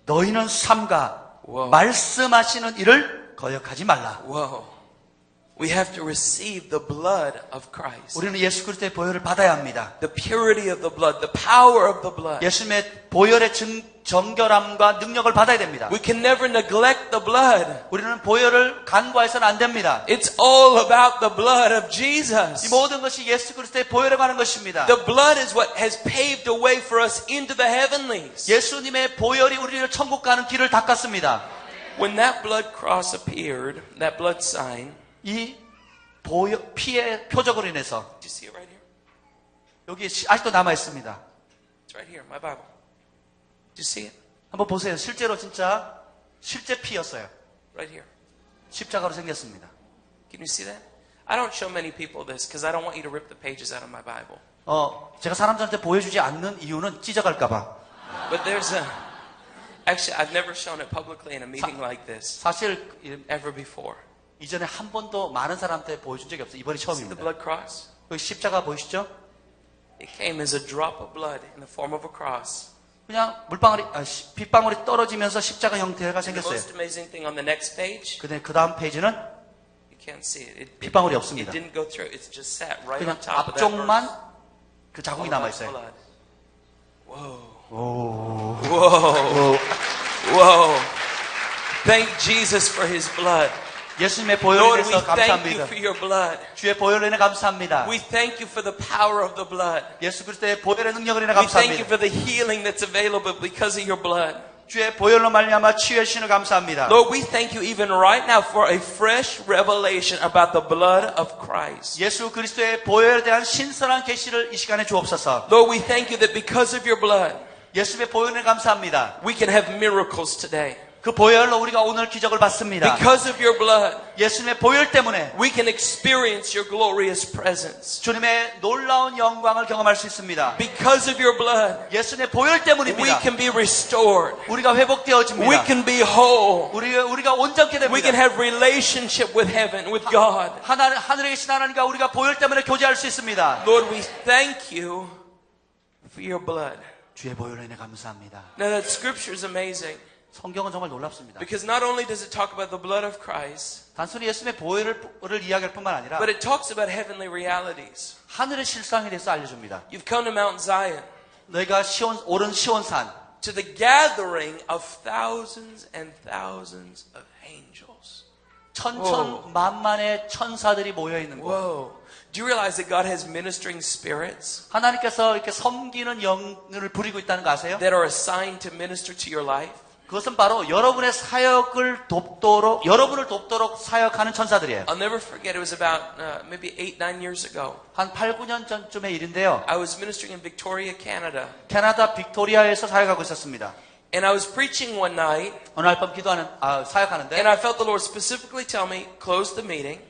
너희는 삼가 Wow. 말씀하시는 이를 거역하지 말라. Whoa. We have to receive the blood of Christ. 우리는 예수 그리스도의 보혈을 받아야 합니다. The purity of the blood, the power of the blood. 예수님의 보혈의 정결함과 능력을 받아야 됩니다. We can never neglect the blood. 우리는 보혈을 간과해서는 안 됩니다. It's all about the blood of 이 Jesus. 모든 것이 예수 그리스도의 보혈에 관한 것입니다. The blood is what has paved the way for us into the heavenlies. 예수님의 보혈이 우리를 천국 가는 길을 닦았습니다. When that blood cross appeared, that blood sign, 이 피의 표적으로 인해서 did you see it right here? 여기 아직도 남아 있습니다. It's right here, my Bible. Did you see it? 한번 보세요. 실제로 진짜 실제 피였어요. Right here. 십자가로 생겼습니다. Can you see that? I don't show many people this because I don't want you to rip the pages out of my Bible. 제가 사람들한테 보여주지 않는 이유는 찢어갈까봐. But there's a... Actually, I've never shown it publicly in a meeting like this 사실 ever before. 이전에 한 번도 많은 사람한테 보여준 적이 없어요. 이번이 See the 처음입니다. blood cross? 여기 십자가 보이시죠? It came as a drop of blood in the form of a cross. 그냥 빗방울이 떨어지면서 십자가 형태가 And the 생겼어요. most amazing thing on the next page, 근데 그 다음 페이지는 you can't see it. 빗방울이 It 없습니다. didn't go through. It's just sat right 그냥 on top of that 앞쪽만 verse. 그 자국이 All 남아 about 있어요. blood. Whoa. 오. Whoa. Whoa. Thank Jesus for his blood. 예수님의 보혈에 Lord, we 대해서 thank you 감사합니다. for your blood. 주의 보혈로 인해 감사합니다. We thank you for the power of the blood. 예수 그리스도의 보혈의 능력을 인해 We thank you 감사합니다. for the healing that's available because of your blood. 주의 보혈로 말미암아 치유해 주시는 감사합니다. Lord, we thank you even right now for a fresh revelation about the blood of Christ. 예수 그리스도의 보혈에 대한 신선한 계시를 이 시간에 주옵소서. Lord, we thank you that because of your blood, 예수님의 보혈에 감사합니다. we can have miracles today. 그 보혈로 우리가 오늘 기적을 받습니다. Because of your blood, 예수님의 보혈 때문에 we can experience your glorious presence. 주님의 놀라운 영광을 경험할 수 있습니다. Because of your blood, 예수님의 보혈 we 때문입니다. can be restored. 우리가 회복되어집니다. We can be whole. 우리가 온전케 We can 됩니다. have relationship with heaven, with God. 하늘에 계신 하나님과 우리가 보혈 때문에 교제할 수 있습니다. Lord, we thank you for your blood. 주의 보혈로 인해 감사합니다. Now that scripture is amazing 성경은 정말 놀랍습니다. because not only does it talk about the blood of Christ, 단순히 예수님의 보혈을 이야기할 뿐만 아니라 but it talks about heavenly realities. 하늘의 실상에 대해서 알려줍니다. You've come to Mount Zion, 너희가 오른 시온산, to the gathering of thousands and thousands of angels. 천천만만의 천사들이 모여 있는 곳. Whoa. Do you realize that God has ministering spirits 하나님께서 이렇게 섬기는 영을 부리고 있다는 거 아세요? that are assigned to minister to your life? 그것은 바로 여러분의 사역을 여러분을 돕도록 사역하는 천사들이에요. I'll never forget, it was about maybe 8-9 years ago. 한 8, 9년 전쯤의 일인데요. I was ministering in Victoria, Canada. 캐나다 빅토리아에서 사역하고 있었습니다. And I was preaching one night, 어느 날 밤 사역하는데 and I felt the Lord specifically tell me, close the meeting,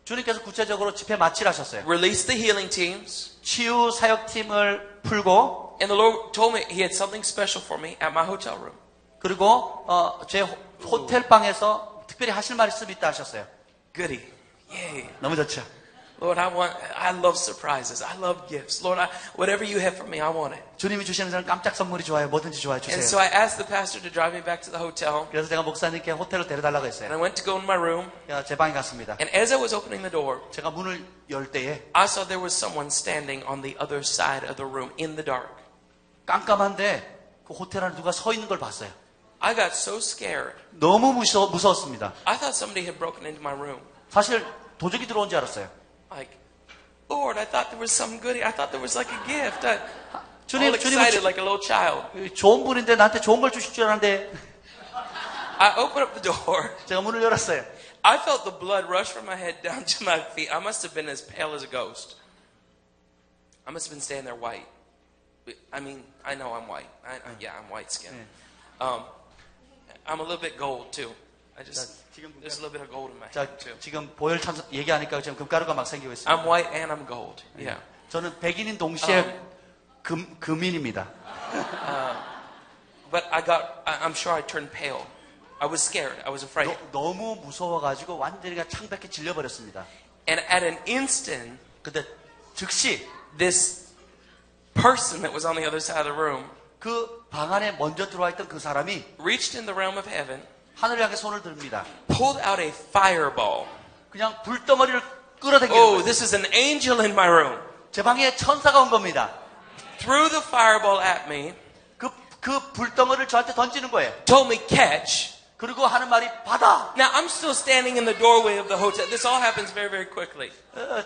주님께서 구체적으로 집회 마치라 하셨어요. release the healing teams. 치유 사역팀을 풀고 And the Lord told me He had something special for me at my hotel room. 그리고 제 호텔 방에서 특별히 하실 말 있으면 있다 하셨어요. Goody. Yay. 너무 좋죠. Lord, I love surprises. I love gifts. Lord, whatever you have for me, I want it. 주님이 주시는 사람 깜짝 선물이 좋아요. 뭐든지 좋아요. And 주세요. so I asked the pastor to drive me back to the hotel. 그래서 제가 목사님께 호텔로 데려달라고 And 했어요. I went to go in my room. 제 방에 갔습니다. And as I was opening the door, 제가 문을 열 때에 I saw there was someone standing on the other side of the room in the dark. 깜깜한데 그 호텔 안에 누가 서 있는 걸 봤어요. I got so scared. 너무 무서웠습니다. I thought somebody had broken into my room. 사실 도적이 들어온 줄 알았어요. Like, Lord, I thought there was some goodie. I thought there was like a gift. All 주님은 excited like a little child. 좋은 분인데 나한테 좋은 걸 주실 줄 알았는데 I opened up the door. 제가 문을 열었어요. I felt the blood rush from my head down to my feet. I must have been as pale as a ghost. I must have been standing there white. I mean, I know I'm white. Yeah, I'm white skinned. I'm a little bit gold too. There's a little bit of gold in my 자, hair too. 지금 보혈 참석 얘기하니까 지금 금가루가 막 생기고 있습니다. I'm white and I'm gold. Yeah. 저는 백인인 동시에 금인입니다. But I'm sure I turned pale. I was scared. I was afraid. 너무 무서워가지고 완전히 창백해 질려버렸습니다. And at an instant, 근데 즉시 this person that was on the other side of the room 그 방 안에 먼저 들어와 있던 그 사람이 reached in the realm of heaven, 하늘을 향해 손을 듭니다. pulled out a fireball. 그냥 불덩어리를 끌어당기는 Oh, 거예요. this is an angel in my room. 제 방에 천사가 온 겁니다. Threw the fireball at me, 그 불덩어리를 저한테 던지는 거예요. told me catch. 그리고 하는 말이 받아. Now I'm still standing in the doorway of the hotel. This all happens very, very quickly.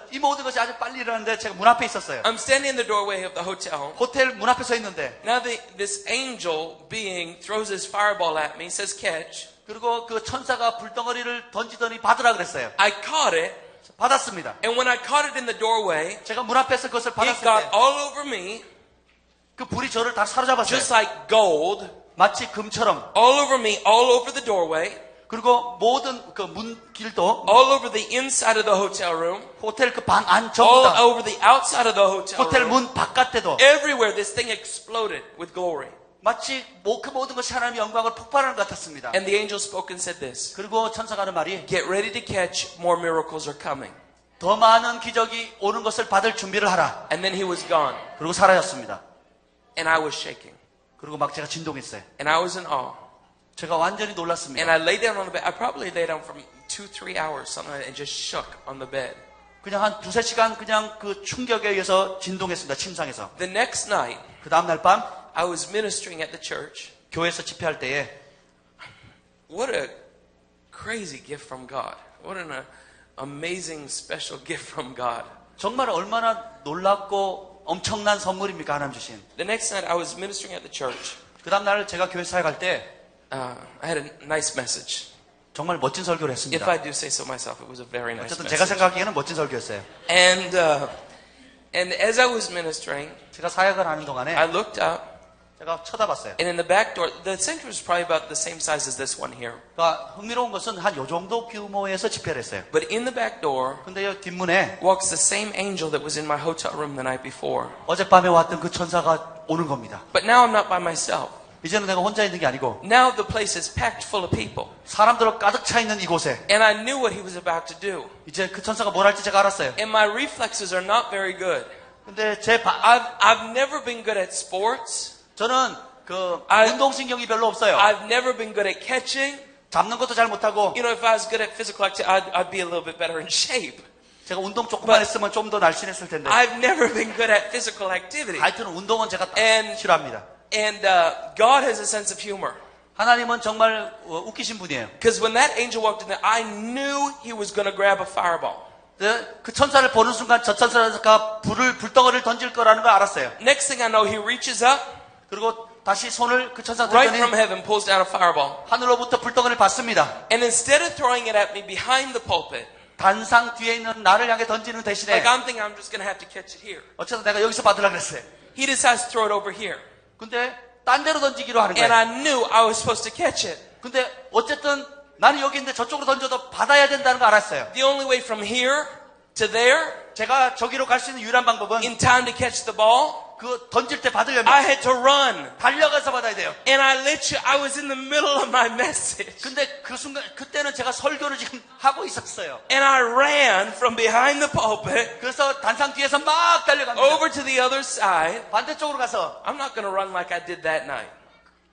이 모든 것이 아주 빨리 일어났는데 제가 문 앞에 있었어요. I'm standing in the doorway of the hotel. 호텔 문 앞에 서 있는데 Now this angel being throws his fireball at me, says catch. 그리고 그 천사가 불덩어리를 던지더니 받으라 그랬어요. I caught it, 받았습니다. and when I caught it in the doorway, 제가 문 앞에서 그것을 it 받았을 got 때 all over me, 그 불이 저를 다 사로잡았어요. just like gold, 마치 금처럼. all over me, all over the doorway, 그리고 모든 그 문 길도 all over the inside of the hotel room, 호텔 그 방 안 전부 all 다 over the outside of the hotel 호텔 room. 문 바깥에도 Everywhere this thing exploded with glory. 마치 그 모든 것이 하나님의 영광을 폭발하는 것 같았습니다. And the angel spoke and said this, 그리고 천사가 하는 말이 get ready to catch, more miracles are coming. 더 많은 기적이 오는 것을 받을 준비를 하라. And then he was gone. 그리고 사라졌습니다. And I was shaking. 그리고 막 제가 진동했어요. And I was in awe. 제가 완전히 And 놀랐습니다. I lay down on the bed. I probably lay down from 2-3 hours, something like that, and just shook on the bed. 그냥 한 2-3시간 그냥 그 충격에 의해서 진동했습니다. 침상에서. The next night, 그 다음날 밤 I was ministering at the church. 교회에서 집회할 때에 What a crazy gift from God. What an amazing, special gift from God. 정말 얼마나 놀랍고 엄청난 선물입니까? 하나님 주신. The next night, I was ministering at the church. 그 다음날 제가 교회 사역할 때 I had a nice message. 정말 멋진 설교를 If 했습니다. I do say so myself, it was a very nice 어쨌든 제가 message. 생각하기에는 멋진 설교였어요. And as I was ministering, 제가 사역을 하는 I 동안에 looked up, 제가 쳐다봤어요. and in the back door, the sanctuary was probably about the same size as this one here. 그러니까 흥미로운 것은 한 요 정도 규모에서 집회를 했어요. But in the back door 근데 이 뒷문에 walks the same angel that was in my hotel room the night before. 어젯밤에 왔던 그 천사가 오는 겁니다. But now I'm not by myself. 이제는 내가 혼자 있는 게 아니고 Now the place is packed full of people. 사람들로 가득 차 있는 이곳에 And I knew what he was about to do. 이제 그 천사가 뭘 할지 제가 알았어요. And my reflexes are not very good. 근데 I've never been good at sports. 저는 그 I- 운동신경이 별로 없어요. I've never been good at catching. 잡는 것도 잘 못하고 You know, if I was good at physical activity, I'd be a little bit better in shape. 제가 운동 조금만 했으면 좀 더 날씬했을 텐데 I've never been good at physical activity. 하여튼 운동은 제가 And- 싫어합니다. And God has a sense of humor. 하나님은 정말 웃기신 분이에요. Because when that angel walked in there, I knew he was going to grab a fireball. 그 천사를 보는 순간 저 천사가 불덩어리를 던질 거라는 걸 알았어요. Next thing I know, he reaches up, 그리고 다시 손을 그 천사 right from 들더니 heaven, pulls down a fireball. 하늘로부터 불덩어리를 받습니다. And instead of throwing it at me behind the pulpit, 단상 뒤에 있는 나를 향해 던지는 대신에 like I'm thinking I'm just going to have to catch it here, 어쨌든 내가 여기서 받으려고 그랬어요. he decides to throw it over here. 근데 딴 데로 던지기로 하는 And 거예요. I knew I was supposed to catch it. 근데 어쨌든 나는 여기 있는데 저쪽으로 던져도 받아야 된다는 거 알았어요. The only way from here to there, 제가 저기로 갈 수 있는 유일한 방법은 in time to catch the ball, 그 던질 때 받으려면 I had to run. 달려가서 받아야 돼요. And I was in the middle of my message. 근데 그 순간 그때는 제가 설교를 지금 하고 있었어요. And I ran from behind the pulpit 그래서 단상 뒤에서 막 달려갑니다. over to the other side. 반대쪽으로 가서 I'm not going to run like I did that night.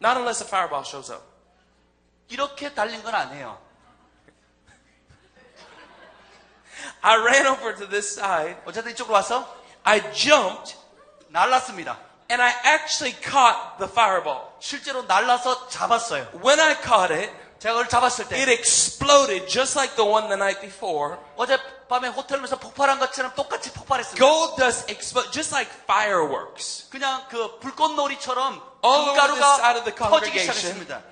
Not unless a fireball shows up. 이렇게 달린 건 아니에요. I ran over to this side. 어쨌든 이쪽으로 와서 I jumped 날랐습니다. and I actually caught the fireball. 실제로 날라서 잡았어요. When I caught it, 제가 그걸 잡았을 it 때 exploded just like the one the night before. 어젯밤에 호텔에서 폭발한 것처럼 똑같이 폭발했습니다. Gold dust exploded just like fireworks. 그냥 그 불꽃놀이처럼 All over the side of the 금가루가 터지기 congregation. 시작했습니다.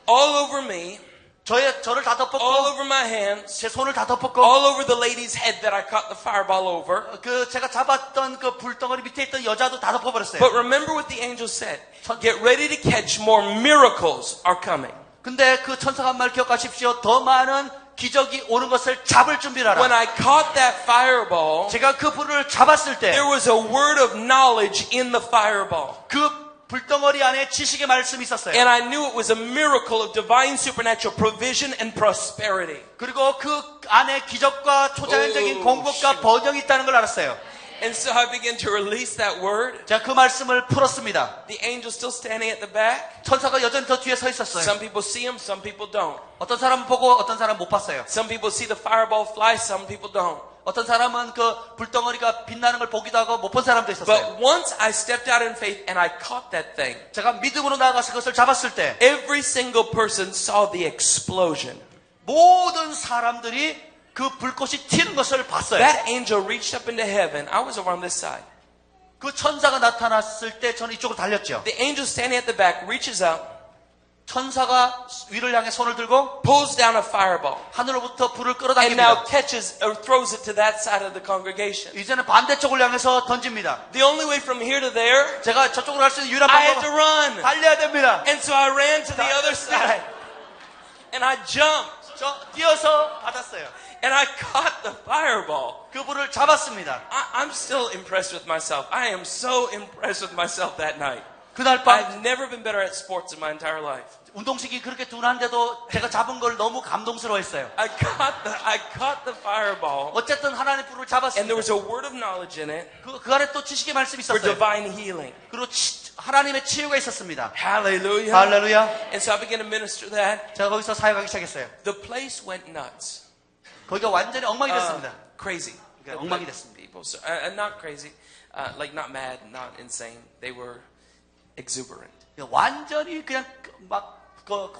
All over me, 저를 다 all 덮었고 over my hands, 제 손을 다 덮었고 all over the lady's head that I caught the fireball over. 그 제가 잡았던 그 불덩어리 밑에 있던 여자도 다 덮어버렸어요. But remember what the angel said. Get ready to catch more miracles are coming. 근데 그 천사가 한 말 기억하십시오. 더 많은 기적이 오는 것을 잡을 준비를 When 하라. I caught that fireball, 제가 그 불을 잡았을 때 there was a word of knowledge in the fireball. 그 불덩어리 안에 지식의 말씀이 있었어요. And I knew it was a miracle of divine supernatural provision and prosperity. 그리고 그 안에 기적과 초자연적인 오, 공급과 씨. 번영이 있다는 걸 알았어요. And so I began to release that word. 제가 그 말씀을 풀었습니다. The angel still standing at the back. 천사가 여전히 더 뒤에 서 있었어요. Some people see him, some people don't. 어떤 사람은 보고 어떤 사람은 못 봤어요. Some people see the fireball fly, some people don't. 어떤 사람은 그 불덩어리가 빛나는 걸 보기도 하고 못 본 사람도 있었어요. But once I stepped out in faith and I caught that thing, 제가 믿음으로 나아가서 그것을 잡았을 때 every single person saw the explosion. 모든 사람들이 그 불꽃이 튀는 것을 봤어요. That angel reached up into heaven. I was over on this side. 그 천사가 나타났을 때 저는 이쪽으로 달렸죠. The angel standing at the back reaches out, 천사가 위를 향해 손을 들고 pulls down a fireball, 하늘로부터 불을 and 끌어당깁니다. now catches or throws it to that side of the congregation. 이제는 반대쪽을 향해서 던집니다. The only way from here to there, 제가 저쪽으로 갈 수 있는 유일한 I had to 방법은 run. 달려야 됩니다. And so I ran to the other side, and I jumped, 저 뛰어서 받았어요. and I caught the fireball. 그 불을 잡았습니다. I'm still impressed with myself. I am so impressed with myself that night. 그날 밤 I've never been better at sports in my entire life. 운동식이 그렇게 둔한데도 제가 잡은 걸 너무 감동스러워했어요. I caught the fireball, 어쨌든 하나님의 불을 and there 잡았습니다. was a word of knowledge in it 그 안에 또 지식의 말씀이 for 있었어요. divine healing. 그리고 하나님의 치유가 있었습니다. Hallelujah. 할렐루야. And so I began to minister that. 제가 거기서 사역하기 시작했어요. The place went nuts. 거기가 완전히 엉망이 됐습니다. Crazy. 그러니까 엉망이 됐습니다. People, so, not crazy, like not mad, not insane. They were exuberant. 완전히 그냥 막그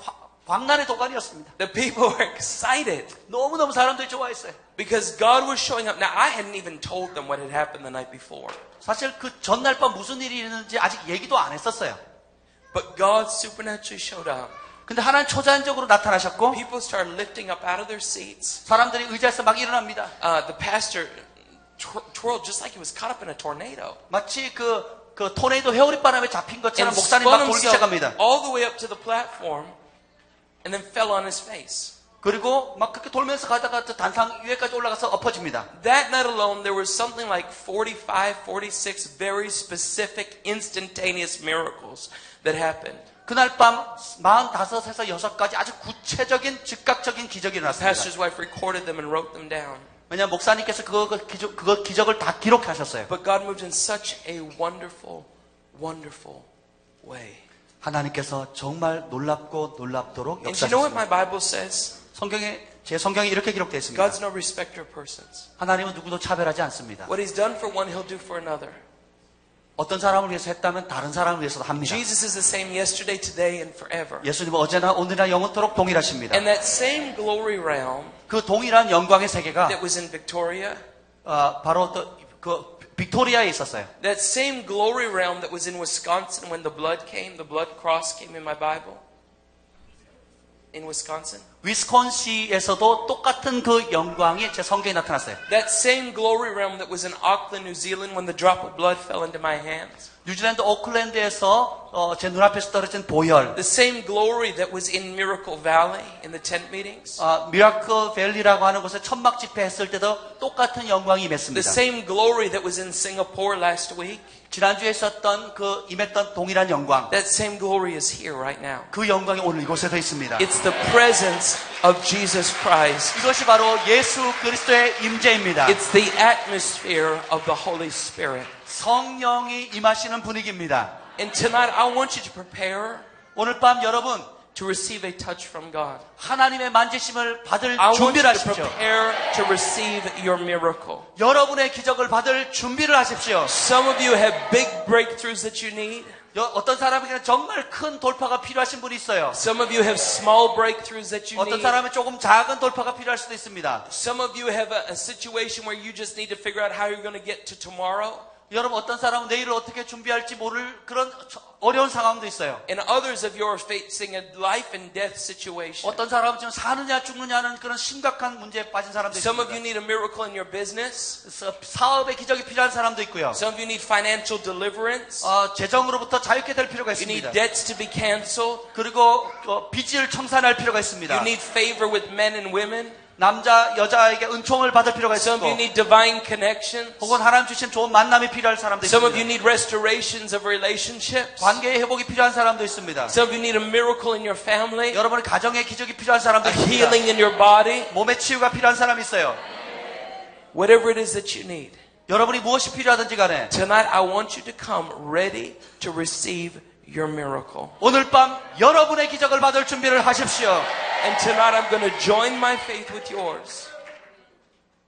광란의 도가니였습니다. The people were excited 너무너무 사람들이 좋아했어요. because God was showing up. Now, I hadn't even told them what had happened the night before. 사실 그 전날 밤 무슨 일이 있는지 아직 얘기도 안 했었어요. But God supernaturally showed up. 근데 하나님 초자연적으로 나타나셨고 People started lifting up out of their seats. 사람들이 의자에서 막 일어납니다. The pastor twirled just like he was caught up in a tornado. 마치 그 토네이도 회오리 바람에 잡힌 것처럼 And 목사님 spun 막 돌기 himself 시작합니다. all the way up to the platform and then fell on his face. 그리고 막 그렇게 돌면서 가다가 저 단상 위에까지 올라가서 엎어집니다. That night alone, there was something like 45, 46 very specific, instantaneous miracles that happened. 그날 밤 45에서 6가지 아주 구체적인 즉각적인 기적이 The 일어났습니다. pastor's wife recorded them and wrote them down. 왜냐하면 목사님께서 그거 기적을 다 기록하셨어요. But God moved in such a wonderful, wonderful way. 하나님께서 정말 놀랍고 놀랍도록 And you know what 역사하셨습니다. my Bible says? 제 성경에 이렇게 기록되어 있습니다. God's no respecter of persons. 하나님은 누구도 차별하지 않습니다. What He's done for one, He'll do for another. 어떤 사람을 위해서 했다면 다른 사람을 위해서도 합니다. Jesus is the same yesterday, today, and forever. 예수님은 어제나 오늘이나 영원토록 동일하십니다. And that same glory realm 그 동일한 영광의 세계가 that was in Victoria, 바로 그 빅토리아에 있었어요. that same glory realm that was in Wisconsin when the blood cross came in my Bible. In Wisconsin. 위스콘시에서도 똑같은 그 영광이 제 성경에 나타났어요. That same glory realm that was in Auckland, New Zealand when the drop of blood fell into my hands. 뉴질랜드 오클랜드에서 제 눈앞에서 떨어진 보혈, The same glory that was in Miracle Valley in the tent meetings. 미라클 밸리라고 하는 곳에 천막 집회 했을 때도 똑같은 영광이 The 임했습니다. same glory that was in Singapore last week. 지난주에 있었던 그 임했던 동일한 영광, That same glory is here right now. 그 영광이 오늘 이곳에도 있습니다. It's the presence of Jesus Christ. 이것이 바로 예수 그리스도의 임재입니다. It's the atmosphere of the Holy Spirit. 성령이 임하시는 분위기입니다. And tonight I want you to prepare 오늘 밤 여러분 to receive a touch from God. 하나님의 만지심을 받을 I want you 준비를 to 하십시오. prepare to receive your miracle. 여러분의 기적을 받을 준비를 하십시오. Some of you have big breakthroughs that you need. 어떤 사람에게는 정말 큰 돌파가 필요하신 분이 있어요. Some of you have small breakthroughs that you 어떤 need. 사람은 조금 작은 돌파가 필요할 수도 있습니다. Some of you have a situation where you just need to figure out how you're going to get to tomorrow. 여러분 어떤 사람은 내일을 어떻게 준비할지 모를 그런 어려운 상황도 있어요. And others of you are facing a life and death situation. 어떤 사람은 지금 사느냐 죽느냐는 그런 심각한 문제에 빠진 사람도 Some of you 있습니다. need a miracle in your business. 사업의 기적이 필요한 사람도 있고요. Some of you need financial deliverance. 재정으로부터 자유케 될 필요가 You need 있습니다. debts to be canceled. 그리고 빚을 청산할 필요가 있습니다. You need favor with men and women. 남자 여자에게 은총을 받을 필요가 Some of you 있고 need divine connections. 혹은 하나님 주신 좋은 만남이 필요할 사람도 Some of you 있습니다. need restorations of relationships. 관계의 회복이 필요한 사람도 있습니다. Some of you need a miracle in your family. 여러분의 가정의 기적이 필요한 사람도 A 있습니다. healing in your body. 몸의 치유가 필요한 사람이 있어요. Whatever it is that you need. 여러분이 무엇이 필요하든지 간에 Tonight I want you to come ready to receive your miracle. 오늘 밤 여러분의 기적을 받을 준비를 하십시오. And tonight I'm going to join my faith with yours.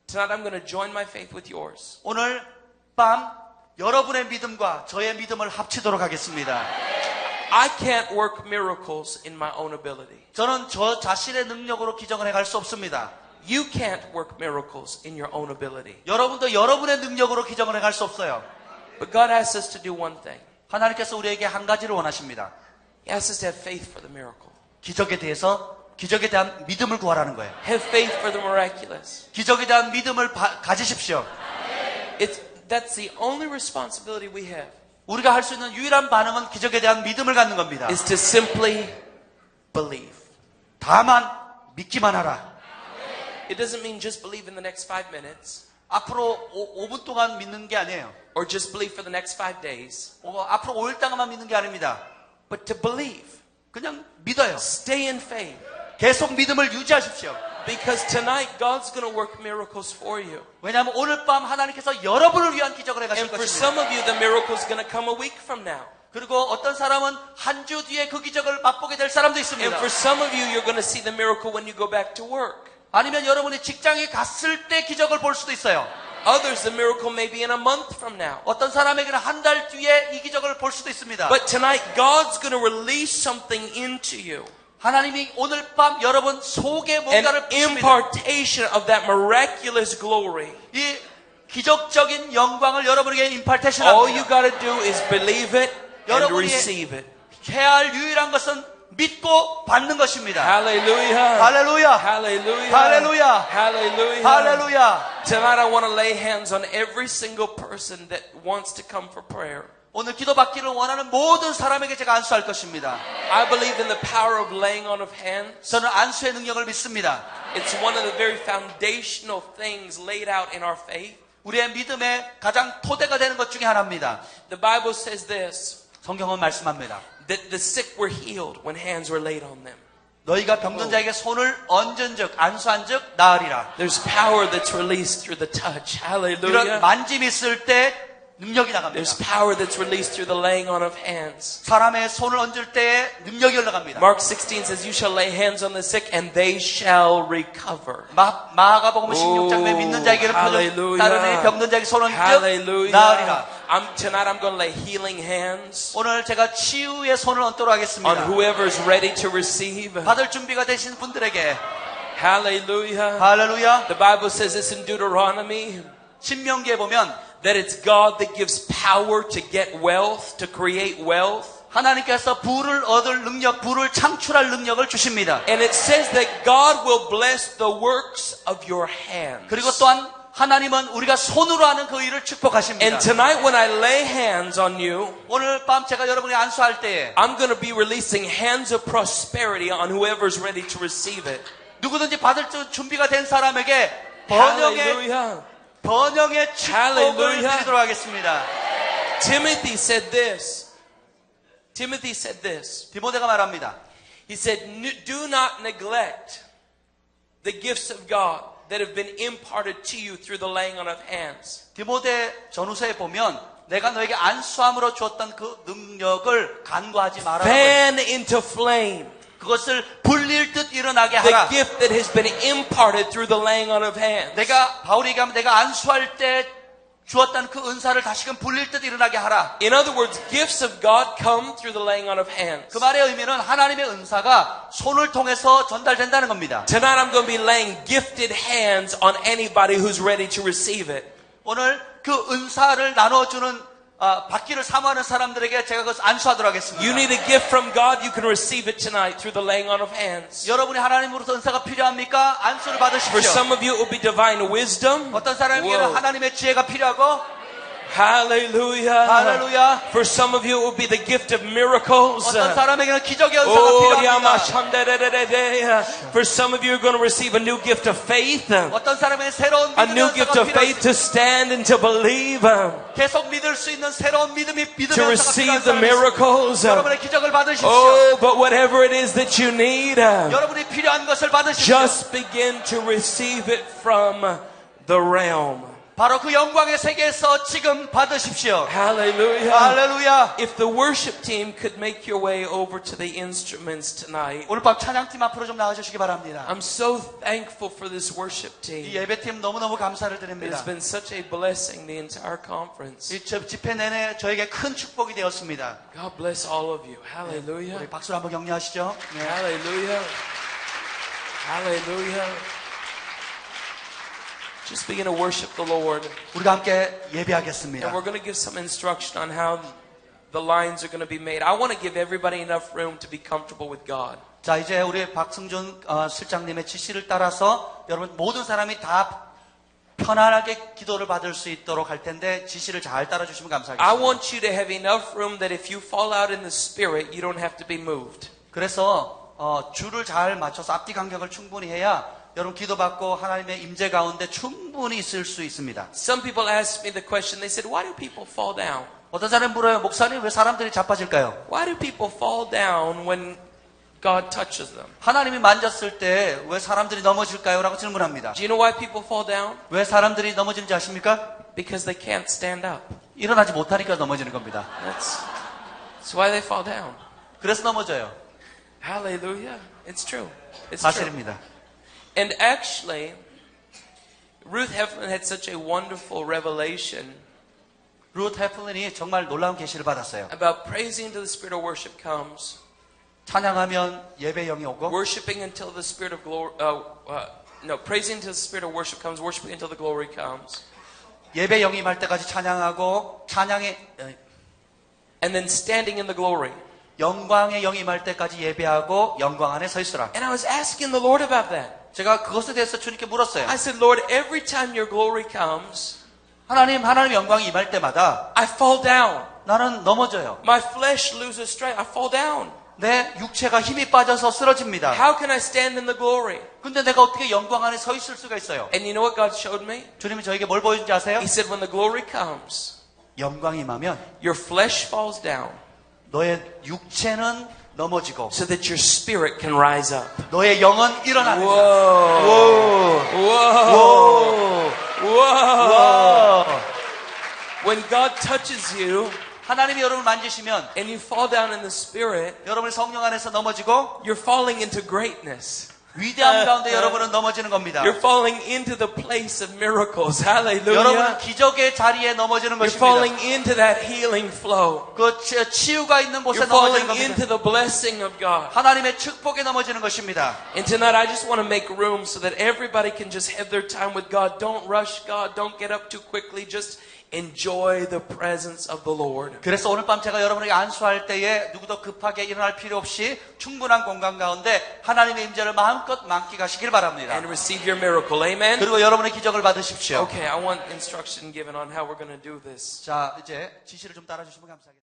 Tonight I'm going to join my faith with yours. 오늘 밤 여러분의 믿음과 저의 믿음을 합치도록 하겠습니다. I can't work miracles in my own ability. 저는 저 자신의 능력으로 기적을 해갈 수 없습니다. You can't work miracles in your own ability. 여러분도 여러분의 능력으로 기적을 해갈 수 없어요. But God asks us to do one thing. 하나님께서 우리에게 한 가지를 원하십니다. He asks us to have faith for the miracle. 기적에 대한 믿음을 구하라는 거예요. Have faith for the miraculous. 기적에 대한 믿음을 가지십시오. That's the only responsibility we have. 우리가 할 수 있는 유일한 반응은 기적에 대한 믿음을 갖는 겁니다. Is to simply believe. 다만 믿기만 하라. It doesn't mean just believe in the next 5 minutes. 앞으로 5분 동안 믿는 게 아니에요. Or just believe for the next 5 days. 앞으로 5일 동안만 믿는 게 아닙니다. But to believe. 그냥 믿어요. Stay in faith. 계속 믿음을 유지하십시오. Because tonight God's going to work miracles for you. 왜냐하면 오늘 밤 하나님께서 여러분을 위한 기적을 해가실 And for 것입니다. some of you the miracle's going to come a week from now. 그리고 어떤 사람은 한 주 뒤에 그 기적을 맛보게 될 사람도 And 있습니다. for some of you you're going to see the miracle when you go back to work. 아니면 여러분이 직장에 갔을 때 기적을 볼 수도 있어요. Others the miracle may be in a month from now. 어떤 사람에게는 한 달 뒤에 이 기적을 볼 수도 있습니다. But tonight God's going to release something into you. 하나님이 오늘 밤 여러분 속에 An 뭔가를 부십니다. impartation of that miraculous glory. 이 기적적인 영광을 여러분에게 임partation All you 합니다. got to do is believe it and 여러분이 receive it. 해야 할 유일한 것은 믿고 받는 것입니다. Hallelujah. 할렐루야. Hallelujah. Hallelujah. Hallelujah. 할렐루야. Tonight I want to lay hands on every single person that wants to come for prayer. 오늘 기도받기를 원하는 모든 사람에게 제가 안수할 것입니다. I believe in the power of laying on of hands. 저는 안수의 능력을 믿습니다. It's one of the very foundational things laid out in our faith. 우리의 믿음의 가장 토대가 되는 것 중에 하나입니다. The Bible says this, 성경은 말씀합니다. that the sick were healed when hands were laid on them. 너희가 병든 자에게 손을 얹은즉 안수한즉 나으리라. There's power that's released through the touch. 이런 Hallelujah. 만짐이 있을 때 능력이 나갑니다. There's power that's released through the laying on of hands. 사람의 손을 얹을 때에 능력이 올라갑니다. Mark 16 says, you shall lay hands on the sick and they shall recover. 마가복음 16장에 믿는 자에게는 표적 따르니 병든 자에게 손을 얹즉 나으리라. Tonight I'm going to lay healing hands 오늘 제가 치유의 손을 얹도록 on 하겠습니다. whoever's ready to receive. 받을 준비가 되신 분들에게 Hallelujah. 할렐루야. The Bible says this in Deuteronomy, 신명기에 보면 that it's God that gives power to get wealth, to create wealth. 하나님께서 부를 얻을 능력, 부를 창출할 능력을 주십니다. And it says that God will bless the works of your hands. 그리고 또한 하나님은 우리가 손으로 하는 그 일을 축복하십니다. And tonight when I lay hands on you, 오늘 밤 제가 여러분이 안수할 때에 I'm going to be releasing hands of prosperity on whoever's ready to receive it. 누구든지 받을 준비가 된 사람에게 번영의 Hallelujah. 축복을 Hallelujah. 드리도록 하겠습니다. Timothy said this. Timothy said this. 디모데가 말합니다. He said, do not neglect the gifts of God that have been imparted to you through the laying on of hands. 디모데 전후서에 보면 내가 너에게 안수함으로 주었던 그 능력을 간과하지 말아라. Fan into flame 그것을 불릴 듯 일어나게 the 하라. gift that has been imparted through the laying on of hands. 내가 바울이 얘기하면 내가 안수할 때 주었던 그 은사를 다시금 불릴 듯 일어나게 하라. In other words, gifts of God come through the laying on of hands. 그 말의 의미는 하나님의 은사가 손을 통해서 전달된다는 겁니다. Tonight I'm going to be laying gifted hands on anybody who's ready to receive it. 오늘 그 은사를 나눠주는 받기를 사모하는 사람들에게 제가 그것을 안수하도록 하겠습니다. You need a gift from God, you can receive it tonight through the laying on of hands. 여러분이 하나님으로부터 은사가 필요합니까? 안수를 For 받으십시오. some of you it will be divine wisdom. 어떤 사람에게는 Whoa. 하나님의 지혜가 필요하고 Hallelujah. 할렐루야. For some of you it will be the gift of miracles. 어떤 사람에게는 기적의 은사가 Oh, 필요합니다. For some of you are going to receive a new gift of faith. 어떤 사람에게는 새로운 A 믿음의 new gift 은사가 of faith to stand and to believe. 계속 믿을 수 있는 새로운 믿음의 To 은사가 필요한 receive the 사람이 miracles. 여러분의 기적을 받으십시오. Oh, but whatever it is that you need, 여러분이 필요한 것을 받으십시오. just begin to receive it from the realm. 바로 그 영광의 세계에서 지금 받으십시오. Hallelujah. 할렐루야. If the worship team could make your way over to the instruments tonight, 오늘 밤 찬양팀 앞으로 좀 나와주시기 바랍니다. I'm so thankful for this worship 이 team. 예배팀 너무너무 감사를 It 드립니다. has been such a blessing the entire conference. 이 집회 내내 저에게 큰 축복이 되었습니다. God bless all of you. 우리 Hallelujah. 박수로 한번 격려하시죠. 네. Hallelujah. Hallelujah. Just begin to worship the Lord. 우리가 함께 And 예배하겠습니다. we're going to give some instruction on how the lines are going to be made. I want to give everybody enough room to be comfortable with God. 자, 이제 우리 박승준 실장님의 지시를 따라서 여러분 모든 사람이 다 편안하게 기도를 받을 수 있도록 할 텐데 지시를 잘 따라주시면 I 감사하겠습니다. want you to have enough room that if you fall out in the spirit, you don't have to be moved. 그래서 줄을 잘 맞춰서 앞뒤 간격을 충분히 해야 여러분 기도받고 하나님의 임재 가운데 충분히 있을 수 있습니다. Some people asked me the question. They said, why do people fall down? 어떤 사람이 물어요. 목사님 왜 사람들이 자빠질까요? Why do people fall down when God touches them? 하나님이 만졌을 때 왜 사람들이 넘어질까요? 라고 질문합니다. Do you know why people fall down? 왜 사람들이 넘어지는지 아십니까? Because they can't stand up. 일어나지 못하니까 넘어지는 겁니다. That's why they fall down. 그래서 넘어져요. Hallelujah. It's true. It's true. 사실입니다. And actually, Ruth Heflin had such a wonderful revelation 루트 헤플린이 정말 놀라운 계시를 받았어요. about praising until the spirit of worship comes, 찬양하면 예배 영이 오고 worshiping until the spirit of glory, praising until the spirit of worship comes, worshiping until the glory comes, 예배 영이 임할 때까지 찬양하고 찬양의 and then standing in the glory. 영광의 영이 임할 때까지 예배하고 영광 안에 서 있으라. And I was asking the Lord about that. 제가 그것에 대해서 주님께 물었어요. I said, Lord, every time your glory comes, 하나님 영광이 임할 때마다 I fall down. 나는 넘어져요. My flesh loses strength. I fall down. 내 육체가 힘이 빠져서 쓰러집니다. How can I stand in the glory? 근데 내가 어떻게 영광 안에 서 있을 수가 있어요? And you know what God showed me? 주님이 저에게 뭘 보여준지 아세요? He said, when the glory comes, 영광이 임하면 your flesh falls down 너의 육체는 넘어지고 so that your spirit can rise up. 너의 영은 일어납니다. Whoa. Whoa. Whoa. When God touches you 하나님이 여러분을 만지시면 and you fall down in the spirit, 여러분이 성령 안에서 넘어지고 you're falling into greatness. 위대함 가운데 여러분은 넘어지는 겁니다. You're falling into the place of miracles. Hallelujah. 여러분은 기적의 자리에 넘어지는 You're 것입니다. falling into that healing flow. 그 치유가 있는 곳에 You're falling 넘어지는 into 겁니다. the blessing of God. 하나님의 축복에 넘어지는 것입니다. And tonight I just want to make room so that everybody can just have their time with God. Don't rush God. Don't get up too quickly. Just enjoy the presence of the Lord. 그래서 오늘 밤 제가 여러분에게 안수할 때에 누구도 급하게 일어날 필요 없이 충분한 공간 가운데 하나님의 임재를 마음껏 만끽하시길 바랍니다. And receive your miracle. Amen? 그리고 여러분의 기적을 받으십시오. Okay, I want instruction given on how we're going to do this. 자, 이제 지시를 좀 따라주시면 감사하겠습니다.